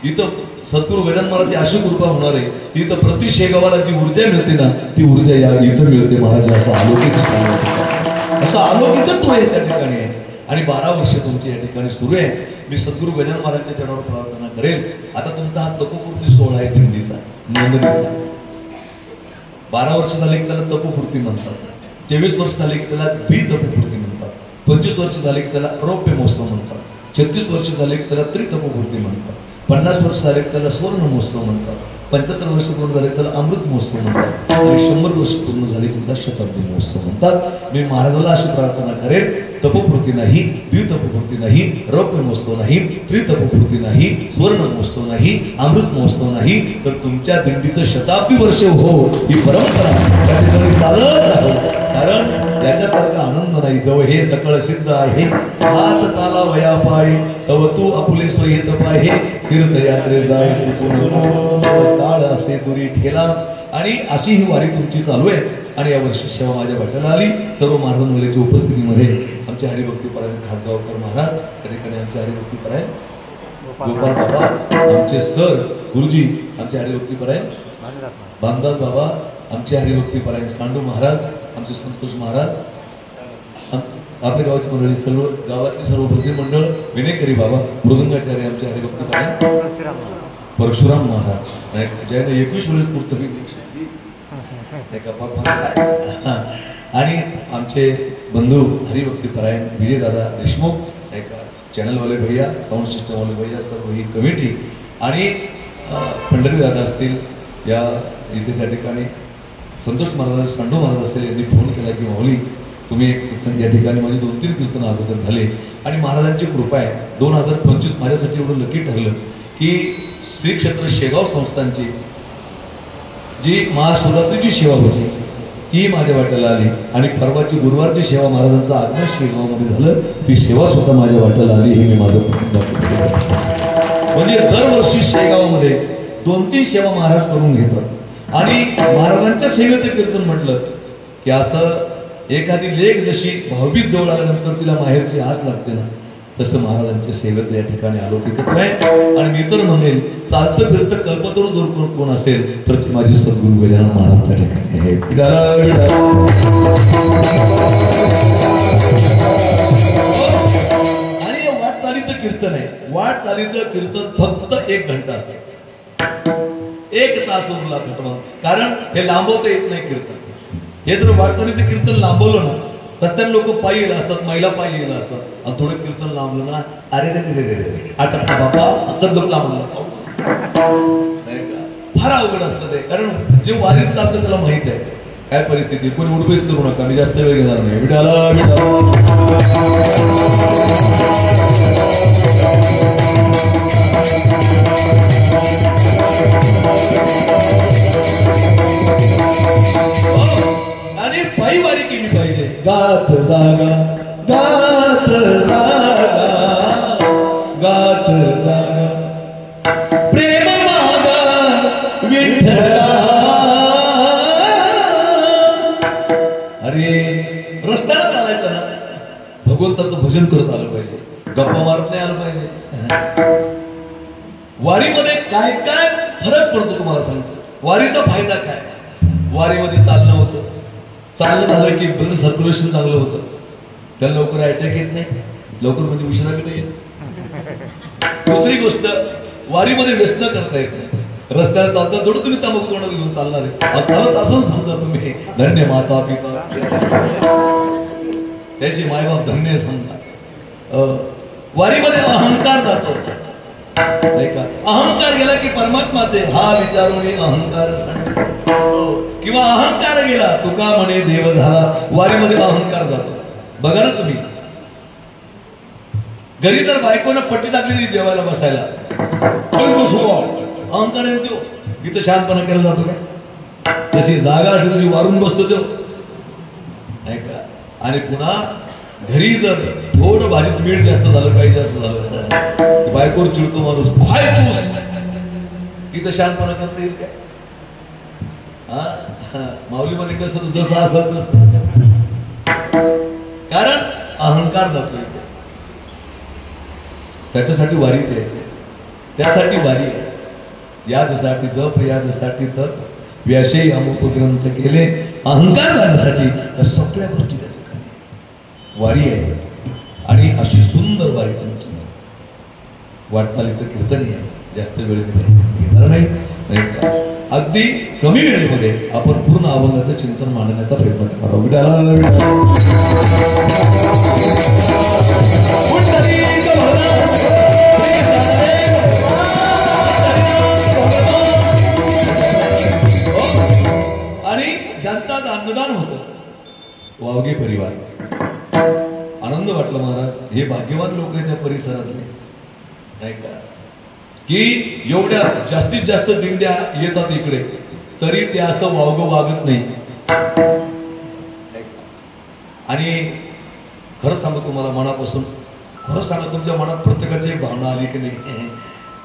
इथं सद्गुरू गजानन महाराज अशी कृपा होणार आहे की इथं प्रति शेगावाला जी ऊर्जा मिळते ना ती ऊर्जा या इथं मिळते महाराज. असं अलौकिक स्थान असं अलौकिकत्व आहे त्या ठिकाणी आहे. आणि 12 वर्ष तुमची या ठिकाणी सुरू आहे. मी सद्गुरू गजानन महाराजांच्या चरणावर प्रार्थना करेल. आता तुमचा हा तपोपूर्ती सोहळा आहे दिंडीचा नोंदणीचा. 12 वर्ष झाले की त्याला तपोपूर्ती म्हणतात. 23 वर्ष झाले की त्याला द्वितपोपूर्ती म्हणतात. 25 वर्ष झाले की त्याला रौप्य महोत्सव म्हणतात. 36 वर्ष झाले की त्याला त्रितपोपूर्ती म्हणतात. 50 वर्ष झाले की त्याला स्वर्ण महोत्सव म्हणतात. 75 वर्ष पूर्ण झाले त्याला अमृत महोत्सव म्हणतात. आणि 100 वर्ष पूर्ण झाले की त्याला शताब्दी महोत्सव म्हणतात. मी महाराजाला अशी प्रार्थना करेल, तपोपूर्ती नाही, द्वितपोपूर्ती नाही, रौप्य महोत्सव नाही, त्रितपोपूर्ती नाही, स्वर्ण महोत्सव नाही, अमृत महोत्सव नाही, तर तुमच्या दिंडीचं शताब्दी वर्ष हो ही परंपरा त्या ठिकाणी चालत राहो. कारण याच्यासारखा आनंद नाही. जवळ हे सकळ सिद्ध आहे. हात चाला वया पाय तव तू आपुले सोयीत पाय तीर्थयात्रे जायची काळ असे दुरी ठेला. आणि अशी ही वारी तुमची चालू आहे. आणि या वर्षी सेवा माझ्या वाट्याला आली. सर्व महाराज मुलीच्या उपस्थितीमध्ये आमचे हरिभक्तीपरायण खासगावकर महाराज, त्या ठिकाणी आमचे हरिभक्तीपरायण गोपाळ बाबा, आमचे सर गुरुजी आमचे हरिभक्तीपरायण बांदास बाबा, आमचे हरिभक्तीपरायण सांडू महाराज, आमचे संतोष महाराज, आपल्या गावाची मंडळी, सर्व गावातली सर्व भजनी मंडळ, विनेकरी बाबा, मृदंगाचार्य आमचे हरिभक्तीपरायण परशुराम महाराज, ज्याने 21 वेळेस पुस्तकी आणि आमचे बंधू हरिभक्तीपरायण विजयदादा देशमुख, चॅनलवाले भैया, साऊंड सिस्टमवाले भैया, सर्व ही कमिटी आणि पंढरीदादा असतील या इथे त्या ठिकाणी, संतोष महाराज, सांडू महाराज असेल, यांनी फोन केला की माऊली तुम्ही एक कीर्तन या ठिकाणी माझे 2-3 कीर्तन अगोदर झाले. आणि महाराजांची कृपा आहे. 2025 माझ्यासाठी एवढं लकी ठरलं की श्री क्षेत्र शेगाव संस्थांची जी महाशिवरात्रीची सेवा होती ती माझ्या वाट्याला आली. आणि परवाची गुरुवारची सेवा महाराजांचं आगमन शेगावमध्ये झालं. ती सेवा सुद्धा माझ्या वाट्याला आली. हे मी माझं म्हणजे दरवर्षी शेगावामध्ये 2-3 सेवा महाराज करून घेतात. आणि महाराजांच्या सेवेचं कीर्तन म्हटलं की असं एखादी लेख जशी भावबीज जवळ आल्यानंतर तिला माहेरची आस लागते ना, तसं महाराजांच्या सेवेचं या ठिकाणी अलौकिकत्व आहे. आणि मी तर म्हणेल चालतं फिरतं कल्पतरू दूर कोण असेल तर ती माझी सद्गुरू गजानन महाराज त्या ठिकाणी आहे. आणि हे वाटचालीचं कीर्तन आहे. वाटचालीचं कीर्तन फक्त 1 घंटा असते. 1 तास उरला खटवा. कारण हे लांबवता येत नाही कीर्तन. हे जर वाटचालीचं कीर्तन लांबवलं ना, रस्त्याने लोक पायी गेला असतात, महिला पायी गेला असतात. आणि थोडं कीर्तन लांबलं ना, अरे रे आता बाबा आता लोक लांबलं फार अवघड असतं ते. कारण जे वारीत चालतं त्याला माहित आहे काय परिस्थिती. कोणी उडपेस करू नका, मी जास्त वेळ घेणार नाही. विठाला आणि पायी वारी केली पाहिजे. गात जागा गात जागा गात जागा प्रेम मागा विठ्ठला. अरे रस्त्याला चालायचं ना, भगवंताचं भजन करत आलं पाहिजे, गप्पा मारत नाही आलं पाहिजे. वारीमध्ये काय काय फरक पडतो तुम्हाला सांगतो. वारीचा फायदा काय? वारीमध्ये चालणं होतं. चालणं झालं की ब्लड सर्क्युलेशन चांगलं होतं. त्याला लवकर अटॅक येत नाही, लवकर म्हणजे उशिराकडे नाही येत. दुसरी गोष्ट, वारीमध्ये व्यसन करता येत नाही. रस्त्याला चालता थोडं तुम्ही तंबाखू तोंडात घेऊन चालणार आहे. चालत असं समजा तुम्ही धन्य माता पिता त्याची मायबाप धन्य समजा. वारीमध्ये अहंकार जातो. अहंकार गेला की परमात्माचे हा विचारून अहंकार किंवा अहंकार गेला तुका म्हणे देव झाला. वारीमध्ये अहंकार जातो. बघा ना तुम्ही, घरी जर बायकोनं पट्टी टाकलेली जेवायला बसायला, अहंकार येतो. इथं शांतपणा केला जातो का? तशी जागा अशी तशी वारून बसतो तो ऐका. आणि पुन्हा घरी जर थोडं भाजीत मीठ जास्त झालं पाहिजे असं झालं, बायकोवर चिडतो माणूस, काय तू इथं शांतपणा करता येईल काय? माऊली म्हणे कसं जसं असं तसं. कारण अहंकार जातो. त्याच्यासाठी वारी द्यायचे. त्यासाठी वारी आहे. यादसाठी जप, यादसाठी तप, व्यासही अमुक ग्रंथ केले, अहंकार जाण्यासाठी या सगळ्या गोष्टी त्या ठिकाणी वारी आहे. आणि अशी सुंदर वारी तुमची वाटचालीचं कीर्तन आहे. जास्त वेळ घेणार नाही. अगदी कमी वेळेमध्ये आपण पूर्ण अभंगाचं चिंतन मांडण्याचा प्रयत्न करावा. आणि ज्यांचं आज अन्नदान होतं वावगे परिवार, आनंद वाटला महाराज. हे भाग्यवान लोक आहेत त्या परिसरातले, नाही का, की एवढ्या जास्तीत जास्त दिंड्या येतात इकडे, तरी ते असं वावगं वागत नाही. आणि खरं सांगतो तुम्हाला, मनापासून खरं सांगा, तुमच्या मनात प्रत्येकाची एक भावना आली की नाही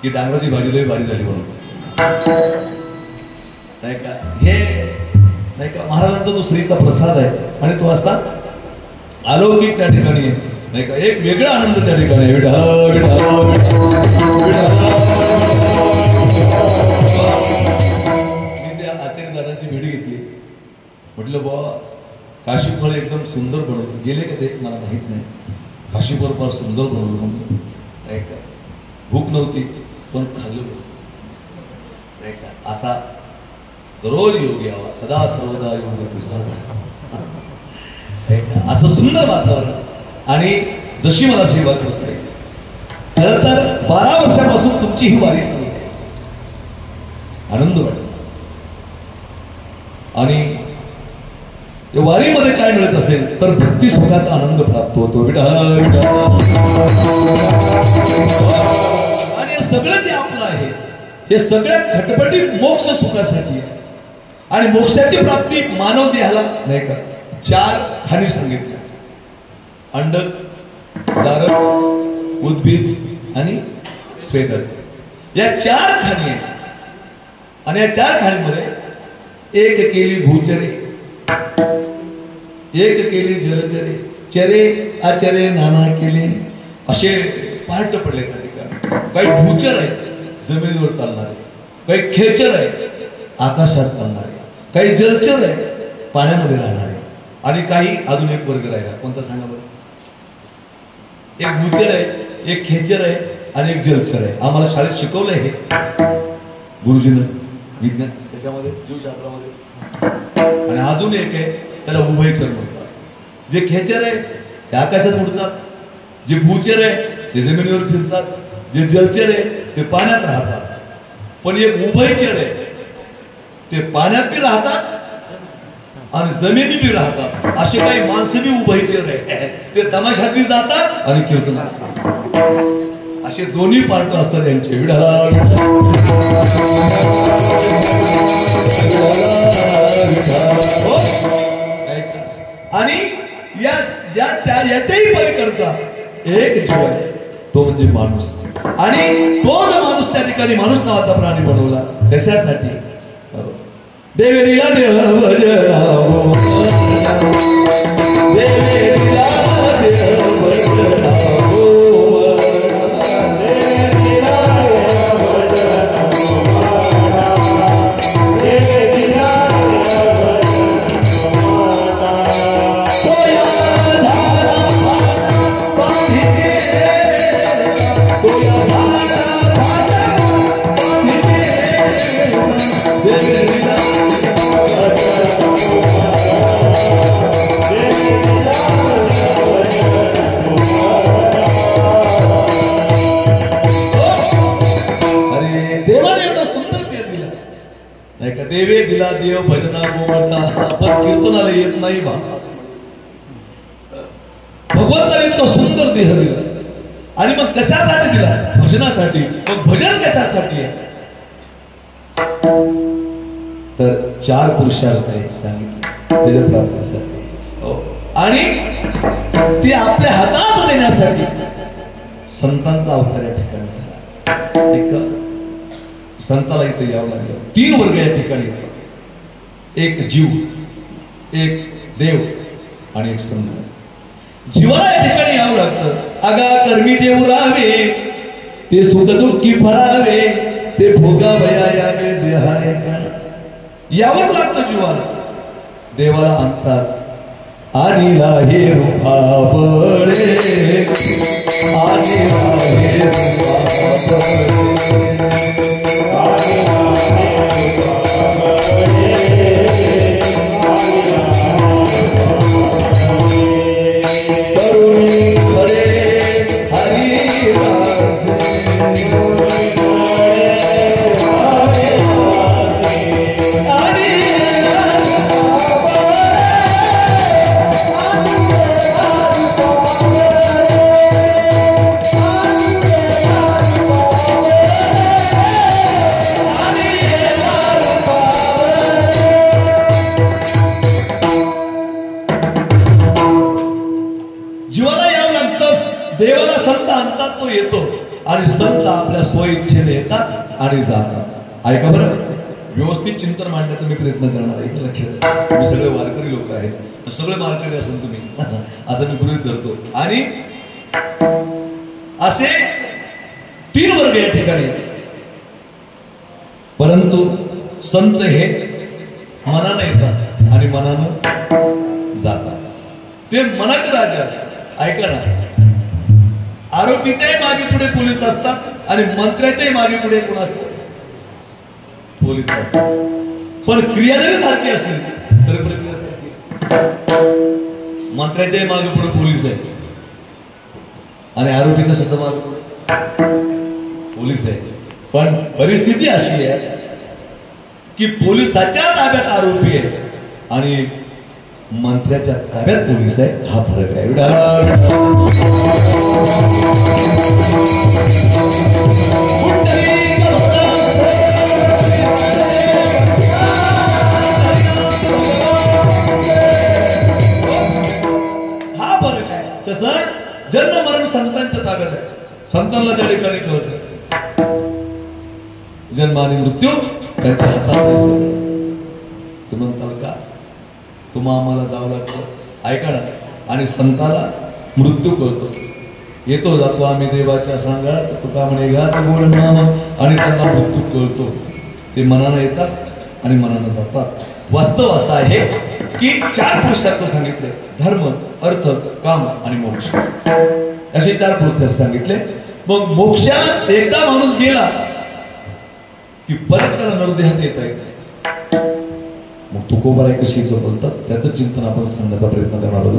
की डांगराची भाजी लई भारी झाली म्हणून, नाही का. हे नाही का महाराजांचा तो श्रीचा प्रसाद आहे आणि तो असा अलौकिक त्या ठिकाणी आहे, नाही का. एक वेगळा आनंद त्या ठिकाणी आहे. मी त्या आचार्यदारांची भेटी घेतली. म्हटलं बुवा काशीफळ एकदम सुंदर बनवलं, गेले का ते मला माहित नाही. काशीफळ फार सुंदर बनवलं म्हणून, नाही का. भूक नव्हती पण खाल्लं, नाही का. असा रोज योग यावा, सदा सर्वदा योग तुझा, असं सुंदर वातावरण. आणि जशी मला सेवा करता येईल. खरं तर 12 वर्षापासून तुमची ही वारी चालू आहे. आनंद वाटतो. आणि वारीमध्ये काय मिळत असेल तर भक्ती सुखाचा आनंद प्राप्त होतो. आणि हे सगळं जे आपलं आहे हे सगळ्या खटपटी मोक्ष सुखासाठी आहे. आणि मोक्षाची प्राप्ती मानव देहाला, नाही का, 4 खाणी सांगितल्या: अंडज, जारक, उद्भिज आणि स्वेदज. या 4 खाणी आहेत. आणि या 4 खाणीमध्ये एक केली भूचरे, एक केली जलचरे, चरे आचरे नाना केले. असे पार्ट पडले त्या ठिकाणी. काही भूचर आहेत जमिनीवर चालणारे, काही खेचर आहेत आकाशात चालणारे, काही जलचर आहेत पाण्यामध्ये राहणारे, आणि काही अजून एक वर्ग राहिला. कोणता सांगा बरं? एक भूचर आहे, एक खेचर आहे आणि एक जलचर आहे. आम्हाला शाळेत शिकवलंय हे गुरुजीनं, विज्ञान त्याच्यामध्ये, जीवशास्त्रामध्ये. आणि अजून एक आहे, त्याला उभयचर म्हणतात. जे खेचर आहे ते आकाशात उडतात, जे भूचर आहे ते जमिनीवर फिरतात, जे जलचर आहे ते पाण्यात राहतात. पण एक उभयचर आहे, ते पाण्यात बी राहतात आणि जमिनी बी राहतात. असे काही माणसं बी उभयचर आहे, ते तमाशात बी जातात आणि कीर्तनात. असे दोन्ही पार्ट असतात यांचे. आणि याच्याही पलीकडचा एक जीव आहे, तो म्हणजे माणूस. आणि तो जो माणूस त्या ठिकाणी माणूस नावाचा प्राणी बनवला कशासाठी? देवे दिला देव भजनावो, देवे दिला देव भजनावो, देवे दिला देव भजनावो, देवे दिला देवे दिला देव भजना गोमता. आपण कीर्तनाला येत नाही बा. भगवंताने इतका सुंदर देह दिला आणि मग कशासाठी दिला? भजनासाठी. मग भजन कशासाठी आहे? तर 4 पुरुषार्थ आहे सांगितले त्याच्या प्राप्तीसाठी. आणि ते आपल्या हातात देण्यासाठी संतांचा अवतार या ठिकाणी झाला. एक संताला इथे यावं लागलं. 3 वर्ग या ठिकाणी, एक जीव, एक देव आणि एक संत. जीवाला या ठिकाणी यावं लागतं. अगा कर्मी जे उरावे ते सुख दुःखी फळावे ते भोगावया यावे देहाने यावंच लागतं जीवाला. देवाला आणतात आणि लाहे रूपाबळे आणि लाहे करुणी खरे देवाला संत आणतात तो येतो आणि संत आपल्या स्वइच्छेने येतात आणि जातात. ऐका बरं, व्यवस्थित चिंतन मांडण्याचा मी प्रयत्न करणार आहे. लक्षात, तुम्ही सगळे वारकरी लोक आहेत, सगळे वारकरी असेल तुम्ही असं मी गृहीत धरतो. आणि असे 3 वर्ग या ठिकाणी, परंतु संत हे मनानं येतात आणि मनानं जातात. ते मनाचे राजा असतात. ऐका ना, आरोपीच्याही मागे पुढे पोलीस असतात आणि मंत्र्याच्याही मागे पुढे कोण असतात? पोलीस असतात. पण क्रिया जरी सारखी असली तरी प्रक्रिया सारखी. मंत्र्याच्याही मागे पुढे पोलीस आहे आणि आरोपीच्या सुद्धा मागे पुढे पोलीस आहे. पण परिस्थिती अशी आहे की पोलिसाच्या ताब्यात आरोपी आहे आणि मंत्र्याच्या ताब्यात पोलीस आहे. हा फरक आहे. हा फरक आहे. तसं जन्म मरण संतांच्या ताब्यात आहे. संतांना त्या ठिकाणी कळत, जन्म आणि मृत्यू त्यांच्या हातात आहे. तुम्ही म्हणताल का तुम्हा आम्हाला जावं लागतं? ऐका ना, आणि संताला मृत्यू कळतो, येतो जातो आम्ही देवाच्या सांगात तुका म्हणे गात गोड नाम, आणि त्यांना मृत्यू कळतो. ते मनानं येतात आणि मनानं जातात. वास्तव असं आहे की 4 पुरुषार्थ सांगितले: धर्म, अर्थ, काम आणि मोक्ष. असे 4 पुरुषार्थ सांगितले. मग मोक्षात एकदा माणूस गेला की परत त्याला नरदेहात येता येत. मग तुकोबाराय कशी बोलतात त्याचं चिंतन आपण सांगण्याचा प्रयत्न करणार आहोत.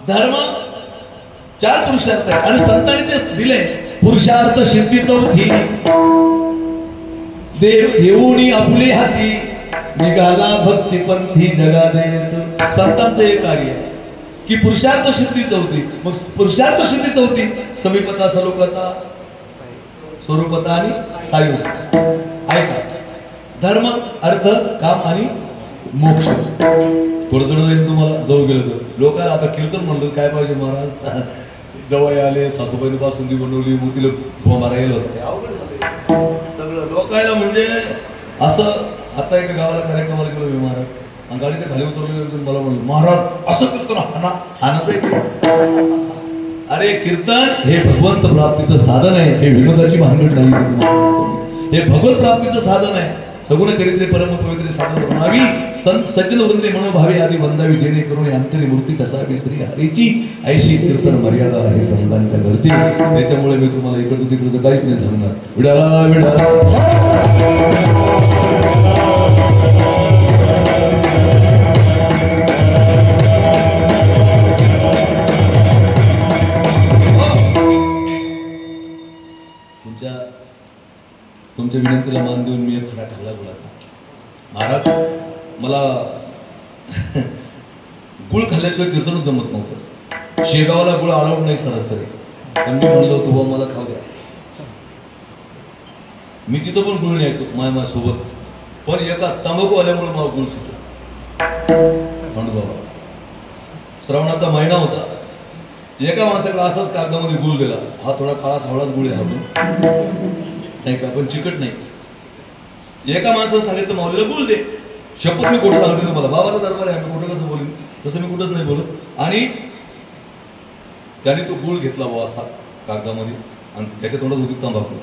धर्म 4 पुरुषार्थ आहे आणि संतांनी ते दिले. पुरुषार्थ सिद्धी 4थी, देव येऊनी आपले हाती, निघाला भक्तिपंथी जगा देत. संतांचं हे कार्य आहे की पुरुषार्थ सिद्धी 4थी. मग पुरुषार्थ सिद्धी 4थी: समीपता, सलोकता, स्वरूपता आणि सायुज. ऐका, धर्म, अर्थ, काम आणि मोक्ष. थोडं थोडं जाईल तुम्हाला जवळ गेलं तर. लोकांना आता कीर्तन म्हणलं काय पाहिजे महाराज, जवळ आले, सासूबाईने बासुंदी बनवली, मग तिला मारायला होतं. सगळं लोकायला म्हणजे असं. आता एका गावाला कार्यक्रमाला गेलो मी महाराज, आणि गाडीच्या खाली उतरले. मला म्हणलं महाराज असं कीर्तन हाणत आहे. अरे कीर्तन हे भगवंत प्राप्तीचं साधन आहे. हे विनोदाची भानगड नाही. हे भगवत प्राप्तीचं साधन आहे. सगुण चरित्रे परम पवित्र साधन बनावी, संत सज्जन वंदे मनोभावे आदी वंदावी, जेणे करून अंतरी मूर्ती कसावी श्री हरीची, ऐशी कीर्तन मर्यादा आहे संतांच्या घरची. त्याच्यामुळे मी तुम्हाला इकडचं तिकडचं काहीच नाही सांगणार. विडाला विडाला तुमच्या विनंतीला मान देऊन मी एक खडा खाल्ला गुळाचा. महाराज, मला गुळ खाल्ल्याशिवाय कीर्तनच जमत नव्हतं. शेगावाला गुळ अलाउड नाही सरासरी, पण मी म्हणलं होतं मला खाऊ द्या. मी तिथं पण गुळ न्यायचो माझ्या सोबत, पण एका तंबाखूवाल्यामुळे मला गुळ सुटला. बाबा, श्रावणाचा महिना होता. एका माणसाकडे असाच कागदामध्ये गुळ दिला. हा थोडा काळा सावळाच गुळ आहे नाही का, पण चिकट नाही. एका माणसानं सांगितलं माऊलीला गुळ दे. शपथ मी खोटं सांगते तुम्हाला, बाबाचा दरबार आहे, मी खोटं कसं बोलेन, तसं मी कुठंच नाही बोलत. आणि त्याने तो गुळ घेतला बुवा असा कागदामध्ये आणि त्याच्या तोंडात होती तंबाखू.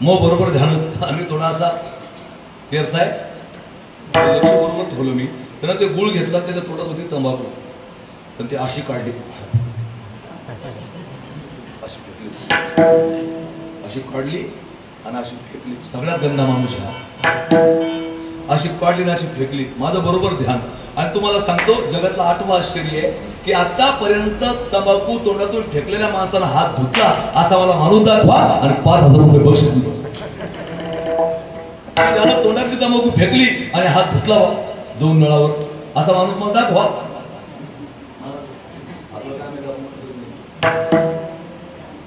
मग बरोबर ध्यानच आम्ही थोडासा तेरसाय लक्ष बरोबर ठेवलं मी. त्यानं ते गुळ घेतला, त्याच्या तोंडात होती तंबाखू, तर ती अशी काढली, अशी काढली आणि अशी फेकली. सगळ्यात गंदा माणूस हा, अशी काढली ना अशी फेकली. माझं बरोबर ध्यान. आणि तुम्हाला सांगतो जगातलं 8वं आश्चर्य आहे की आतापर्यंत तंबाखू तोंडातून फेकलेल्या माणसाला हात धुतला असा मला माणूस दाखवा आणि 5,000 रुपये बक्षीस दिलं. त्यानं तोंडातली तंबाखू फेकली आणि हात धुतला जाऊन नळावर असा माणूस मला दाखवा.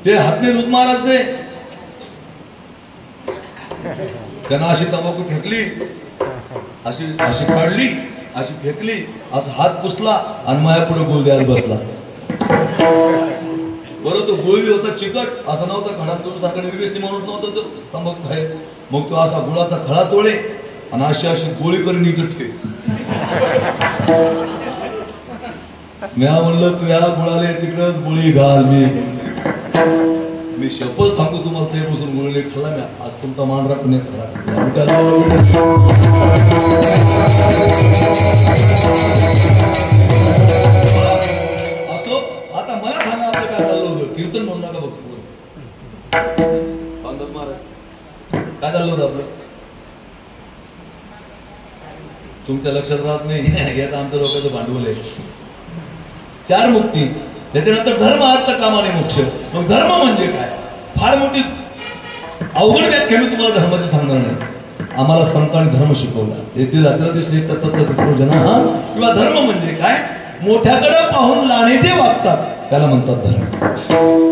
ते हातने धुत महाराज ने त्यांना अशी तंबाखू फेकली, अशी अशी काढली, अशी फेकली, असं हात पुसला आणि माझ्या पुढे गुळ द्यायला बसला. बरं तो गुळ बी होता चिकट, असा नव्हता खडा, तो सारखा निर्वेष्टी माणूस नव्हता तो तंबाखू खाय. मग तो असा गुळाचा खडा तोडे आणि अशी अशी गोळी करून इथं ठेव. मी म्हणलं तू या गुळाला तिकडच गोळी घाल. मी शपथ सांगतो तुम्हाला, ते बसून गोळीले खाल्ला मी. आज तुमचा मान राखून असो. आता मला सांगा आपलं काय चाललं होतं, कीर्तन म्हणून नका बघतो महाराज, काय चाललं होतं आपलं तुमच्या लक्षात राहत नाही. याचं आमच्या लोकांचं भांडवल आहे. 4 मुक्ती, त्याच्यानंतर धर्म अर्थ काम आणि मोक्ष. मग धर्म म्हणजे काय, फार मोठी अवघड व्याख्या मी तुम्हाला धर्माची सांगणार नाही. आम्हाला संतांनी धर्म शिकवला. येथे जात्राती श्रेष्ठ तत्त्वजना किंवा धर्म म्हणजे काय, मोठ्याकडे पाहून लाणे जे वागतात त्याला म्हणतात धर्म.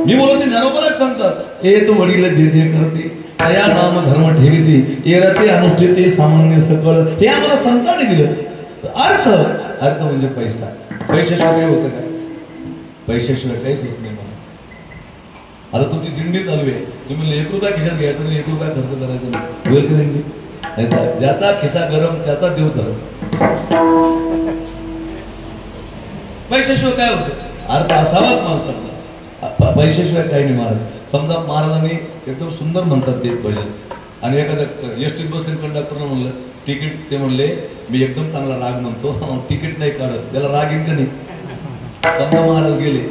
मी बोलतो ज्ञानोबाच सांगतात, ए तो वडील जे जे करते तया नाम धर्म ठेविते एरते अनुष्ठिते सामान्य सकळ. हे आम्हाला संतांनी दिलं. अर्थ, अर्थ म्हणजे पैसा. पैशाशिवाय काय होतं काय, पैशाशिवाय काहीच होत नाही. आता तुमची दिंडी चालू आहे, तुम्ही 1 रुपया खिशात घ्यायचा नाही, 1 रुपया खर्च करायचा नाही. वेळ करेल ज्याचा खिसा गरम त्याचा देव धर्म. पैशाशिवाय काय होतं, अर्थ असावाच माणसाला. पैशाशिवाय काही नाही महाराज. समजा महाराजांनी एकदम सुंदर म्हणतात ते भजन, आणि एखाद्या एसटीत बसले कंडक्टरनं म्हणलं तिकीट, ते म्हणले मी एकदम चांगला राग म्हणतो, तिकीट नाही काढत, त्याला राग येईल का नाही. समजा महाराज गेले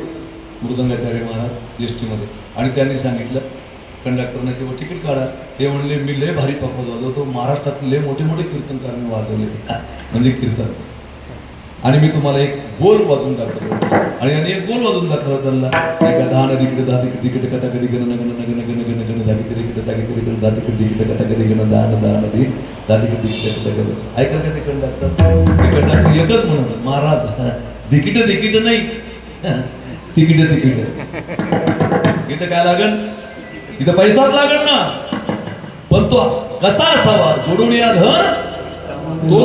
मृदंगाचार्य महाराज एसटी मध्ये, आणि त्यांनी सांगितलं कंडक्टरनं किंवा तिकीट काढा. ते म्हणले मी लय भारी पकवत वाजवतो, महाराष्ट्रात लय मोठे मोठे कीर्तनकारांनी वाजवले म्हणजे कीर्तन, आणि मी तुम्हाला एक बोल वाजून दाखवतो. आणि यांनी एक बोल वाजून दाखवला त्यांना, एका 10 नदी इकडे 10 तिकडे कथा कधी गण गण गण गण गण गण झाली तरी इकडे जागी तरी इकडे 10 तिकडे कथा कधी गण 10 नदी 10 तिकडे कथा गण. ऐका का ते कंडक्टर एकच म्हणत, महाराज तिकीट नाही, तिकीट. इथं काय लागण, इथं पैसाच लागण ना, पण तो कसा असावा, जोडून या धन तो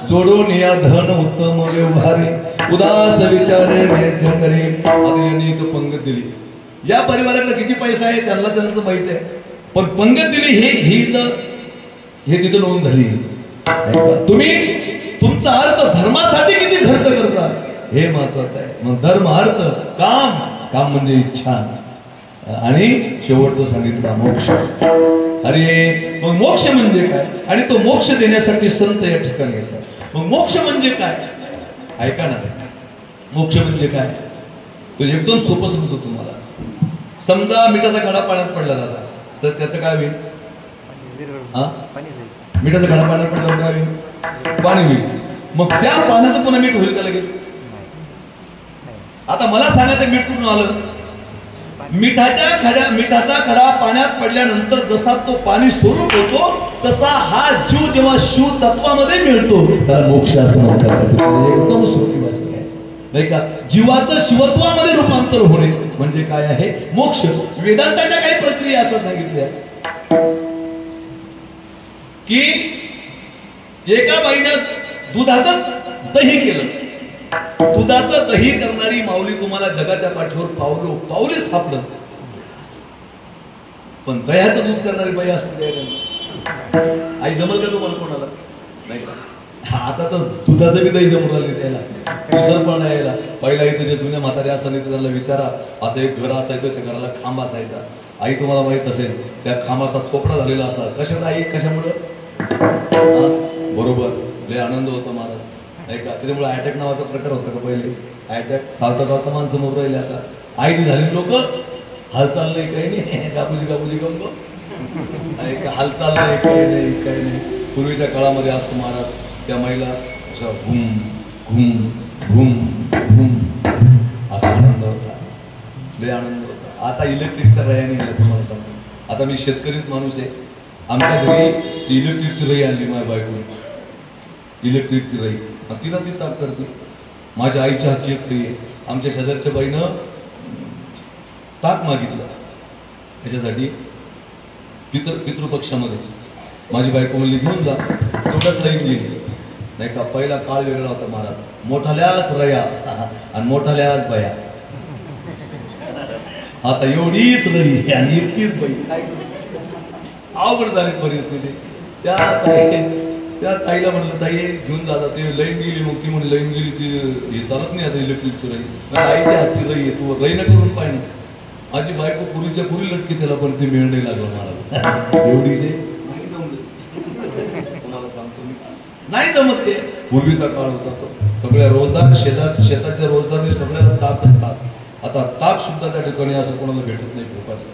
जोडून या धन उत्तम व्यवहारी उदास विचारे करे. आता यांनी इथं पंगत दिली. या परिवाराकडे किती पैसा आहे त्यांना माहित आहे, पण पंगत दिली हे तिथं नोंद झाली. तुम्ही तुमचा अर्थ धर्मासाठी किती खर्च करता हे महत्वाचं आहे. मग धर्म, अर्थ, काम म्हणजे इच्छा, आणि शेवटचं सांगितलं मोक्ष. अरे मग मोक्ष म्हणजे काय, आणि तो मोक्ष देण्यासाठी संत या ठिकाणी येतात. मग मोक्ष म्हणजे काय, ऐका ना. मोक्ष म्हणजे काय तो एकदम सोपं समजतो तुम्हाला. समजा मिठाचा खडा पाण्यात पडला दादा, तर त्याचं काय होईल? मिठाचा खडा पाण्यात पडल्यावर काय होईल? पाणी होईल. मग त्या पाण्याचं पुन्हा मीठ होईल का लगेच? आता मला सांगा ते मीठ कुठून आलं? मिठाचा खडा पाण्यात पडल्यानंतर जसा तो पाणी स्वरूप होतो, तसा हा जीव जेव्हा शिव तत्वामध्ये मिळतो त्याला मोक्ष असं म्हणतात. एकदम सोपी भाषा आहे नाही का. जीवाचं शिवत्वामध्ये रूपांतर होणे म्हणजे काय आहे? मोक्ष. वेदांताच्या काही प्रक्रिया असं सांगितल्या की एका बाईनं दुधाचं दही केलं. दुधाचं दही करणारी माऊली तुम्हाला जगाच्या पाठीवर पावले सापडत, पण दह्याचं दूध करणारी बाई असते आई जमल का तुम्हाला कोणाला? नाही का. आता तर दुधाचं बी दही जमून राहिले त्याला, विसरपणा यायला. पहिला इथे जे जुन्या म्हाताऱ्या असताना त्याला विचारा, असं एक घर असायचं, त्या घराला खांब असायचा. आई तुम्हाला माहित असेल, त्या खांबाचा चोपडा झालेला असा. कशाचा आई? कशामुळे? बरोबर, लय आनंद होता महाराज नाही का. त्याच्यामुळे अटॅक नावाचा प्रकार होता का पहिले? अटॅक चालता माणसं समोर राहिले. आता आई झाली लोक हालचाल नाही, काही नाही, कापूजी गंगो हालचाल नाही, काही नाही. पूर्वीच्या काळामध्ये असं महाराज त्या महिला अशा घुम घुम घुम घुम असा आनंद होता, लय आनंद होता. आता इलेक्ट्रिकच्या रयाने गेल्या. तुम्हाला सांगतो, आता मी शेतकरीच माणूस आहे. आमच्या घरी इलेक्ट्रिकची रई आणली माझ्या बायकोने, इलेक्ट्रिकची रई. तिला ती ताक करते. माझ्या आईच्या हातची एक रई आहे. आमच्या शेजारच्या बाईनं ताक मागितलं याच्यासाठी पितृपक्षामध्ये. माझी बायको म्हणली घेऊन जा. तेवढ्यात लाईन गेली नाही का. पहिला काळ वेगळा होता महाराज. मोठाल्याच रया आणि मोठाल्याच बाया. आता एवढीच रई आणि इतकीच बाई. काय अवघड झाली परिस्थिती. त्या ताईला म्हणलं ताई घेऊन जाता. ते लाईन गेली. मग ती म्हणली लाईन गेली, ती हे चालत नाही आता इलेक्ट्रिकची रई. आईच्या हातची रई आहे, तू रई न करून पाहिजे. माझी बायको पुरीच्या पुरी लटकी त्याला, पण ते मिळ नाही लागलं मला. एवढीचे नाही जमत. तुम्हाला सांगतो मी, नाही जमत ते. पूर्वीचा काळ होता, सगळ्या रोजदार शेताच्या रोजदारने सगळ्याला ताकच ताक. आता ताक सुद्धा त्या ठिकाणी असं कोणाला भेटत नाही लोकांचं.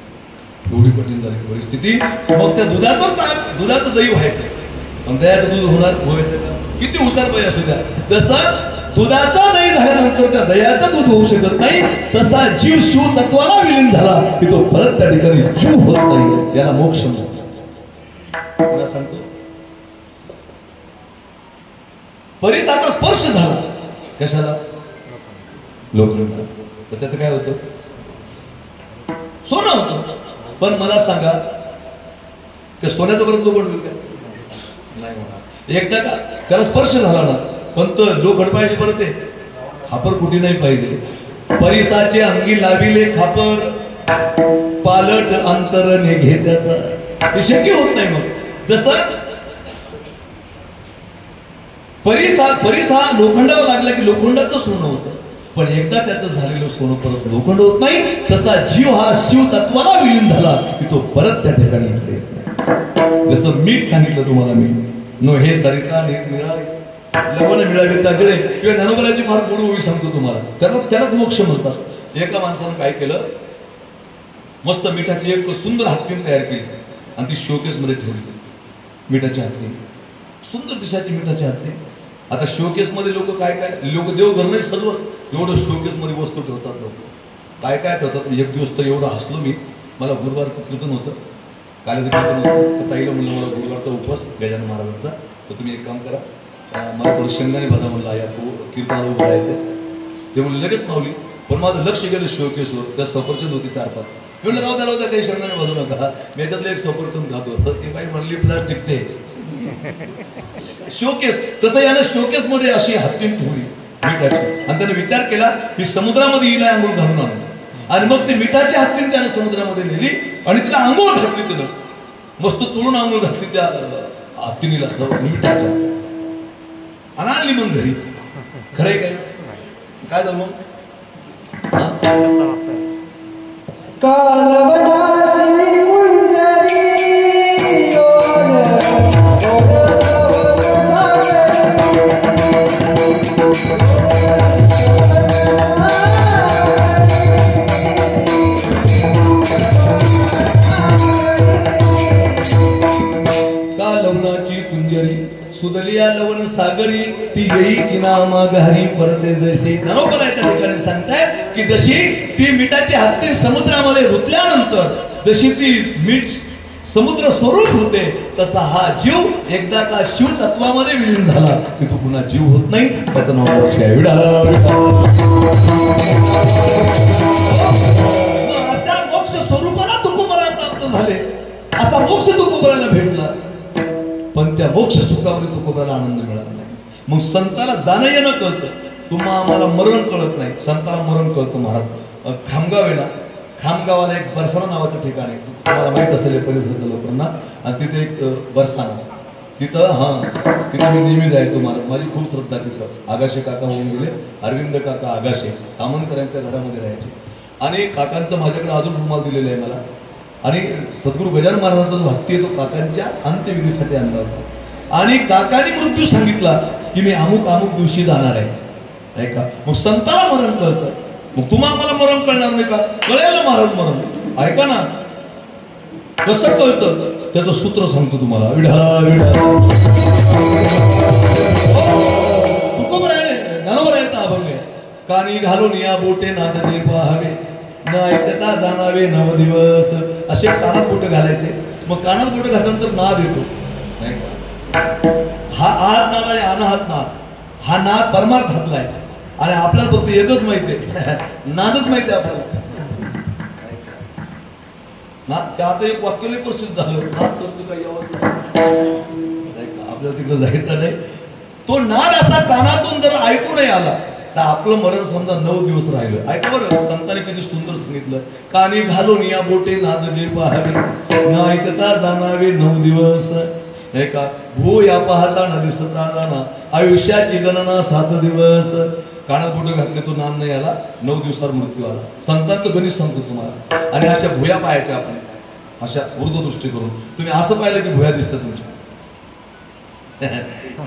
एवढी कठीण झाली परिस्थिती. मग त्या दुधाचं दही व्हायचं, पण दह्याचं दूध होणार का? किती हुशार बाई असू द्या. जसं दुधाचं दही झाल्यानंतर त्या दह्याचं दूध होऊ शकत नाही, तसा जीव शिव तत्वाला विलीन झाला की तो परत त्या ठिकाणी जीव होत नाही. याला मोक्ष म्हणतात. सांगतो, परिसाचा स्पर्श झाला कशाला? लोखंड. तर त्याचं काय होतं? सोनं होतं. पण मला सांगा, त्या सोन्याचं परत लोखंड होईल का? नाही होणार. एकदा का त्याला स्पर्श झाला ना, पण तो लोखंड पाहिजे परत. ते खापर कुठे नाही पाहिजे. परिसाचे अंगी लाविले खापर, पालट अंतर निघे त्याचा. ते शक्य होत नाही. मग जसं परिसा लोखंडाला लागला की लोखंडाचं सोनं होतं, पण एकदा त्याचं झालेलं सोनं परत लोखंड होत नाही. तसा जीव हा शिव तत्वाला विलीन झाला की तो परत त्या ठिकाणी येते. जसं मीठ सांगितलं तुम्हाला मी, नो हे सरिता मिळाले लवण मिळाले ताजळे किंवा ज्ञानोबराची फार गोड ओवी सांगतो तुम्हाला. त्याला मोक्ष म्हणतात. एका माणसानं काय केलं, मस्त मिठाची एक सुंदर हत्तीन तयार केली आणि ती शोकेस मध्ये ठेवली. मिठाची हत्ती, सुंदर दिशाची मिठाची हत्ती. आता शोकेस मध्ये लोक काय लोक देवघर नाही सजवत, एवढं शोकेस मध्ये वस्तू ठेवतात. लोक काय ठेवतात. एक दिवस तर एवढं हसलो मी. मला गुरुवारचं कीर्तन होतं, काल्याचं कीर्तन होतं. तर ताईला म्हणलं मला गुरुवारचा उपवास गजानन महाराजांचा, तर तुम्ही एक काम करा, मला थोडं शेंगदाणे भाजा म्हणलं या कीर्तनाला उभं राहायचं. ते म्हणलं लगेच मावली. पण माझं लक्ष गेलं शोकेसवर. त्या सफरचंद होती 4-5. म्हणलं राहू द्या काही शेंगदाणे भाजू नका. मी याच्यातलं एक सफरचंद खातो. तर ती बाई म्हणली प्लास्टिकचे शोकेस. तसं यानं शोकेस मध्ये अशी हत्तीन ठेवली मिठाची. आणि त्याने विचार केला की समुद्रामध्ये हिला आंघोळ घालून आणू. आणि मग ते मिठाच्या हत्तीने त्याने समुद्रामध्ये नेली आणि तिला आंघोळ घातली. तिनं मस्त चोळून आंघोळ घातली त्या हत्तीनीला मिठाच्या आणि आणली मग घरी. खरंय काय झालं मग? सुदलिया लवण सागरी ती येईची नामा घरी परते जशी. बरोबर आहे. त्या ठिकाणी सांगतायत की जशी ती मिठाची हत्ती समुद्रामध्ये धुतल्यानंतर जशी ती मीठ समुद्र स्वरूप होते तसा हा जीव एकदा का शिव तत्वामध्ये विलीन झाला की तो पुन्हा जीव होत नाही. त्याचं नाव मोक्ष आहे. अशा मोक्ष स्वरूपाला तुकोबरा प्राप्त झाले. असा मोक्ष तुकोबराला भेटला. पण त्या मोक्ष सुखामध्ये तुकोबाला आनंद मिळाला नाही. मग संताला जाणं येणं कळतं. आम्हाला मरण कळत नाही. संताला मरण कळतं. महाराज खामगाव आहे ना, खामगावाला एक बरसाना नावाचं ठिकाण आहे. तुम्हाला माहित असेल परिसराच्या लोकांना. आणि तिथे एक बरसाना तिथं तिथे मी नेहमी जायचो. महाराज माझी खूप श्रद्धा तिथं. आगाशे काका होऊन गेले. अरविंद काका आगाशे तामणकरांच्या घरामध्ये राहायचे. आणि काकांचं माझ्याकडे अजून रुमाल दिलेलं आहे मला. आणि सद्गुरू गजानन महाराजांचा जो भक्ती आहे तो काकांच्या अंत्यविधीसाठी आणला होता. आणि काकांनी मृत्यू सांगितला की मी अमुक अमुक दिवशी जाणार आहे. ऐका, मग संताला मरण कळतं. मग आम्हाला मरण कळणार नाही का? कळेल ना महाराज मरण. ऐका ना कसं कळतं त्याचं सूत्र सांगतो तुम्हाला. ज्ञानोबरायांचा अभंग आहे. कानी घालून या बोटे नादने पहावे न ऐकता जाणावे 9 दिवस. असे कानात बोटे घालायचे. मग कानात बोटे घातल्यानंतर नाद येतो. हा आत नाद आहे, अनाहत नाद. हा नाद परमार्थ घातलाय. आणि आपल्याला फक्त एकच माहिती आहे, नादच माहिती आहे आपल्याला. आता एक वाक्य प्रसिद्ध झालं. नाद करतो काही आपल्याला तिकडे जायचं नाही. तो नाद असा कानातून जर ऐकू नाही आला तर आपलं मरण समजा 9 दिवस राहिलं. ऐका बरं, संतांनी किती सुंदर सांगितलं. कानी घालून या बोटे नाद जे पहावे न ऐकता जाणावे 9 दिवस. ऐका, भू या पाहता न दिसता जाणा आयुष्याची गणना 7 दिवस. कानात बोटे घातले तो नाद नाही आला, 9 दिवसावर मृत्यू आला. संतांचं गणित सांगतो तुम्हाला. आणि अशा भुया पाहायच्या आपण, अशा ऊर्ध्वदृष्टी करून. तुम्ही असं पाहिलं की भुया दिसतात तुमच्या.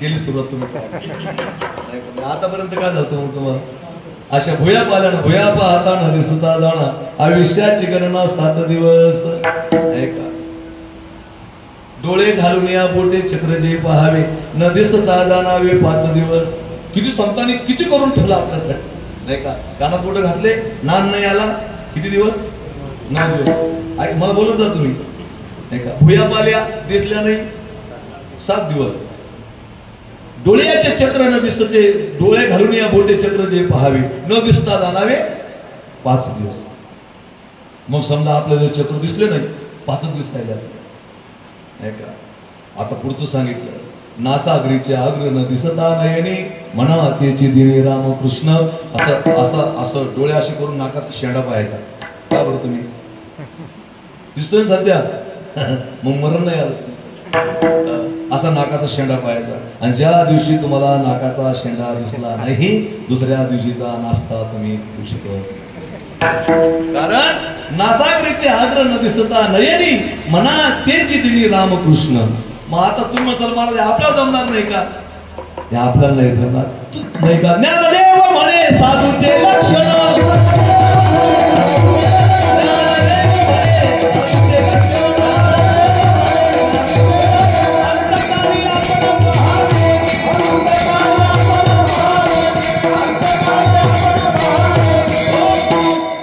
केली सुरुवात तुम्ही. आतापर्यंत काय झालं मग तुम्हाला? अशा भुया पाहिल्या. भुया पाहता न दिसता जाणा आयुष्याची गणना 7 दिवस. ऐका, डोळे घालून या बोटे चक्र जे पहावे न दिसता जाणावे 5 दिवस. किती संतांनी किती करून ठेवलं आपल्यासाठी. नाही का? कानात बोटे घातले, नाद नाही आला, किती दिवस? 9 दिवस. मला बोलत जा तुम्ही. नाही का? भुया पाल्या, दिसल्या नाही, 7 दिवस. डोळ्याचे चक्र न दिसते, डोळे घालून या बोटे चक्र जे पहावे न दिसता जाणावे 5 दिवस. मग समजा आपल्याला चक्र दिसले नाही, 5 दिवस राहिले. नाही का? आता पुढचं सांगितलं. नासागरीच्या अग्र न दिसता नयनी म्हणा त्याची दिनी रामकृष्ण. असं असं असं डोळे असे करून नाकात शेंडा पाहायचा. का बरं तुम्ही दिसतोय सध्या? मग मरण नाही आलं. असा नाकाचा शेंडा पाहायचा. आणि ज्या दिवशी तुम्हाला नाकाचा शेंडा दिसला नाही दुसऱ्या दिवशीचा नाश्ता तुम्ही करू शकता. कारण नासागरीचे अग्र न दिसता नयनी म्हणा त्याची दिनी रामकृष्ण. मग आता तुम्ही म्हणाल मला आपल्याला जमणार नाही का? हे आपल्याला नाही जमणार नाही का? ज्ञानदेव म्हणे साधूचे लक्षण.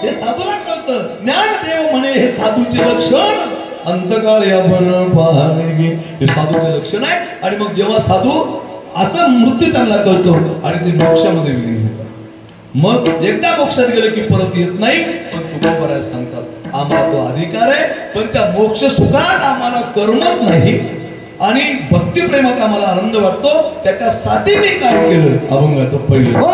हे साधूला कळतं. ज्ञानदेव म्हणे हे साधूचे लक्षण. अंतकाळी आपण पाहणे हे साधूचे लक्षण आहे. आणि मग जेव्हा साधू असं मृत्यू त्यांना कळतो आणि ते मोक्षामध्ये विलीन होतात. मग एकदा मोक्षात गेले की परत येत नाही. पण तुकोबराय सांगतात आम्हाला तो अधिकार आहे, पण त्या मोक्ष सुखात आम्हाला करमत नाही. आणि भक्तिप्रेमात आम्हाला आनंद वाटतो. त्याच्यासाठी मी काय केलं अभंगाचं पहिलं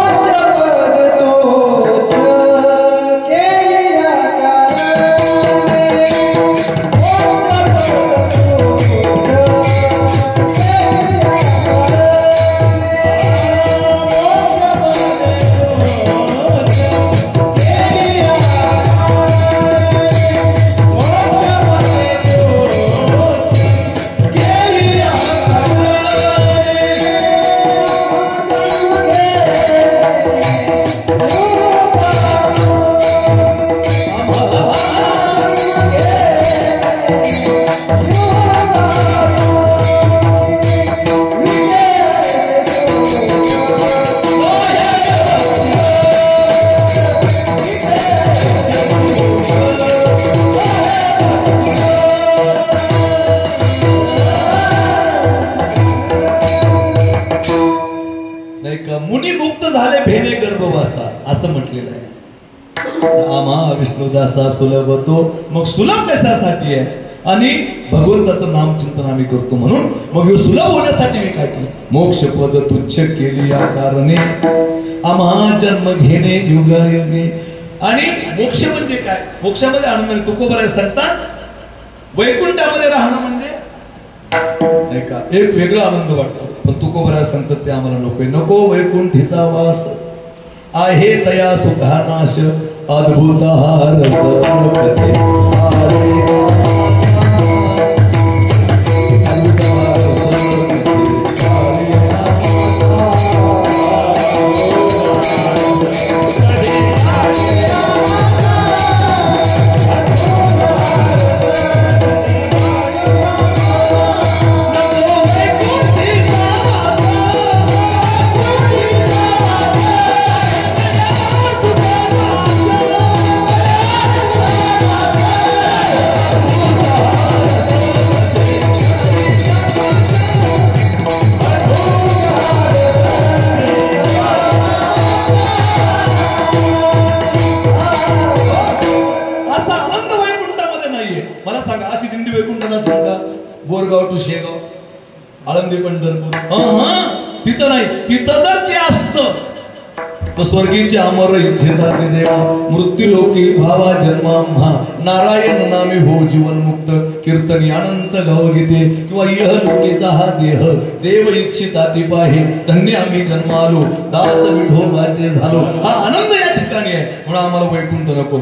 मुनी मुक्त झाले भेने गर्भवासा असं म्हटलेलं आहे. आम्हा विष्णुदासा सुलभ तो मग सुलभ कशासाठी आहे आणि भगवंताचं नामचिंतन आम्ही करतो म्हणून मग हे सुलभ होण्यासाठी मी काय केलं मोक्ष पद तुच्छ केली या कारणे आम्हा जन्म घेणे युगायुगे. आणि मोक्ष म्हणजे काय मोक्षामध्ये आनंद तुकोबराय सांगतात वैकुंठामध्ये राहणं म्हणजे नाही का एक वेगळा आनंद वाटतो. पण तुकोबराय सांगतात ते आम्हाला नको वैकुंठीचा वास आहे तया सुखा नाश अद्भुत हा रस बोरगाव टू शेगाव आळंदी पंढरपूर तिथं नाही. तिथं जर ते असतं तर स्वर्गीचे अमर इच्छेदाते देवा मृत्यू लोकी भावा जन्मा नारायण नामे हो जीवन मुक्त कीर्तनी अनंत गवगीते किंवा इह लोकीचा हा देह देव इच्छिताती पाहे धन्य आम्ही जन्मालो दास विठोबाचे झालो. हा आनंद या ठिकाणी आहे म्हणून आम्हाला वैकुंठ नको.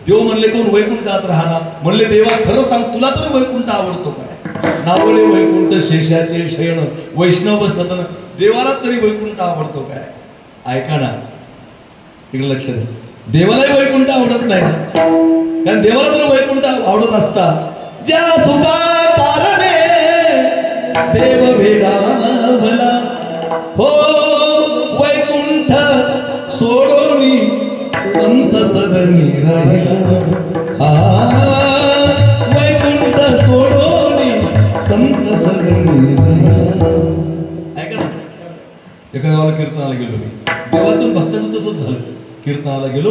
देव म्हणले कोण वैकुंठात राहणार म्हणले देवा खरं सांग तुला तर वैकुंठ आवडतो काय नावळे वैकुंठ शेषाचे शयन वैष्णव सदन देवाला तरी वैकुंठ आवडतो काय. ऐका ना इकडे लक्ष द्या देवालाही वैकुंठ आवडत नाही कारण देवाला जर वैकुंठ आवडत असता ज्या सुखा कारणे देव भेदावला हो वैकुंठ सोडोनी संत सदनी राहिला वैकुंठ सोडोनी संत सदनी राहिला. ऐका ना एका गावाला कीर्तनाला गेलो मी देवातून भक्ताचं तसंच झालं. कीर्तनाला गेलो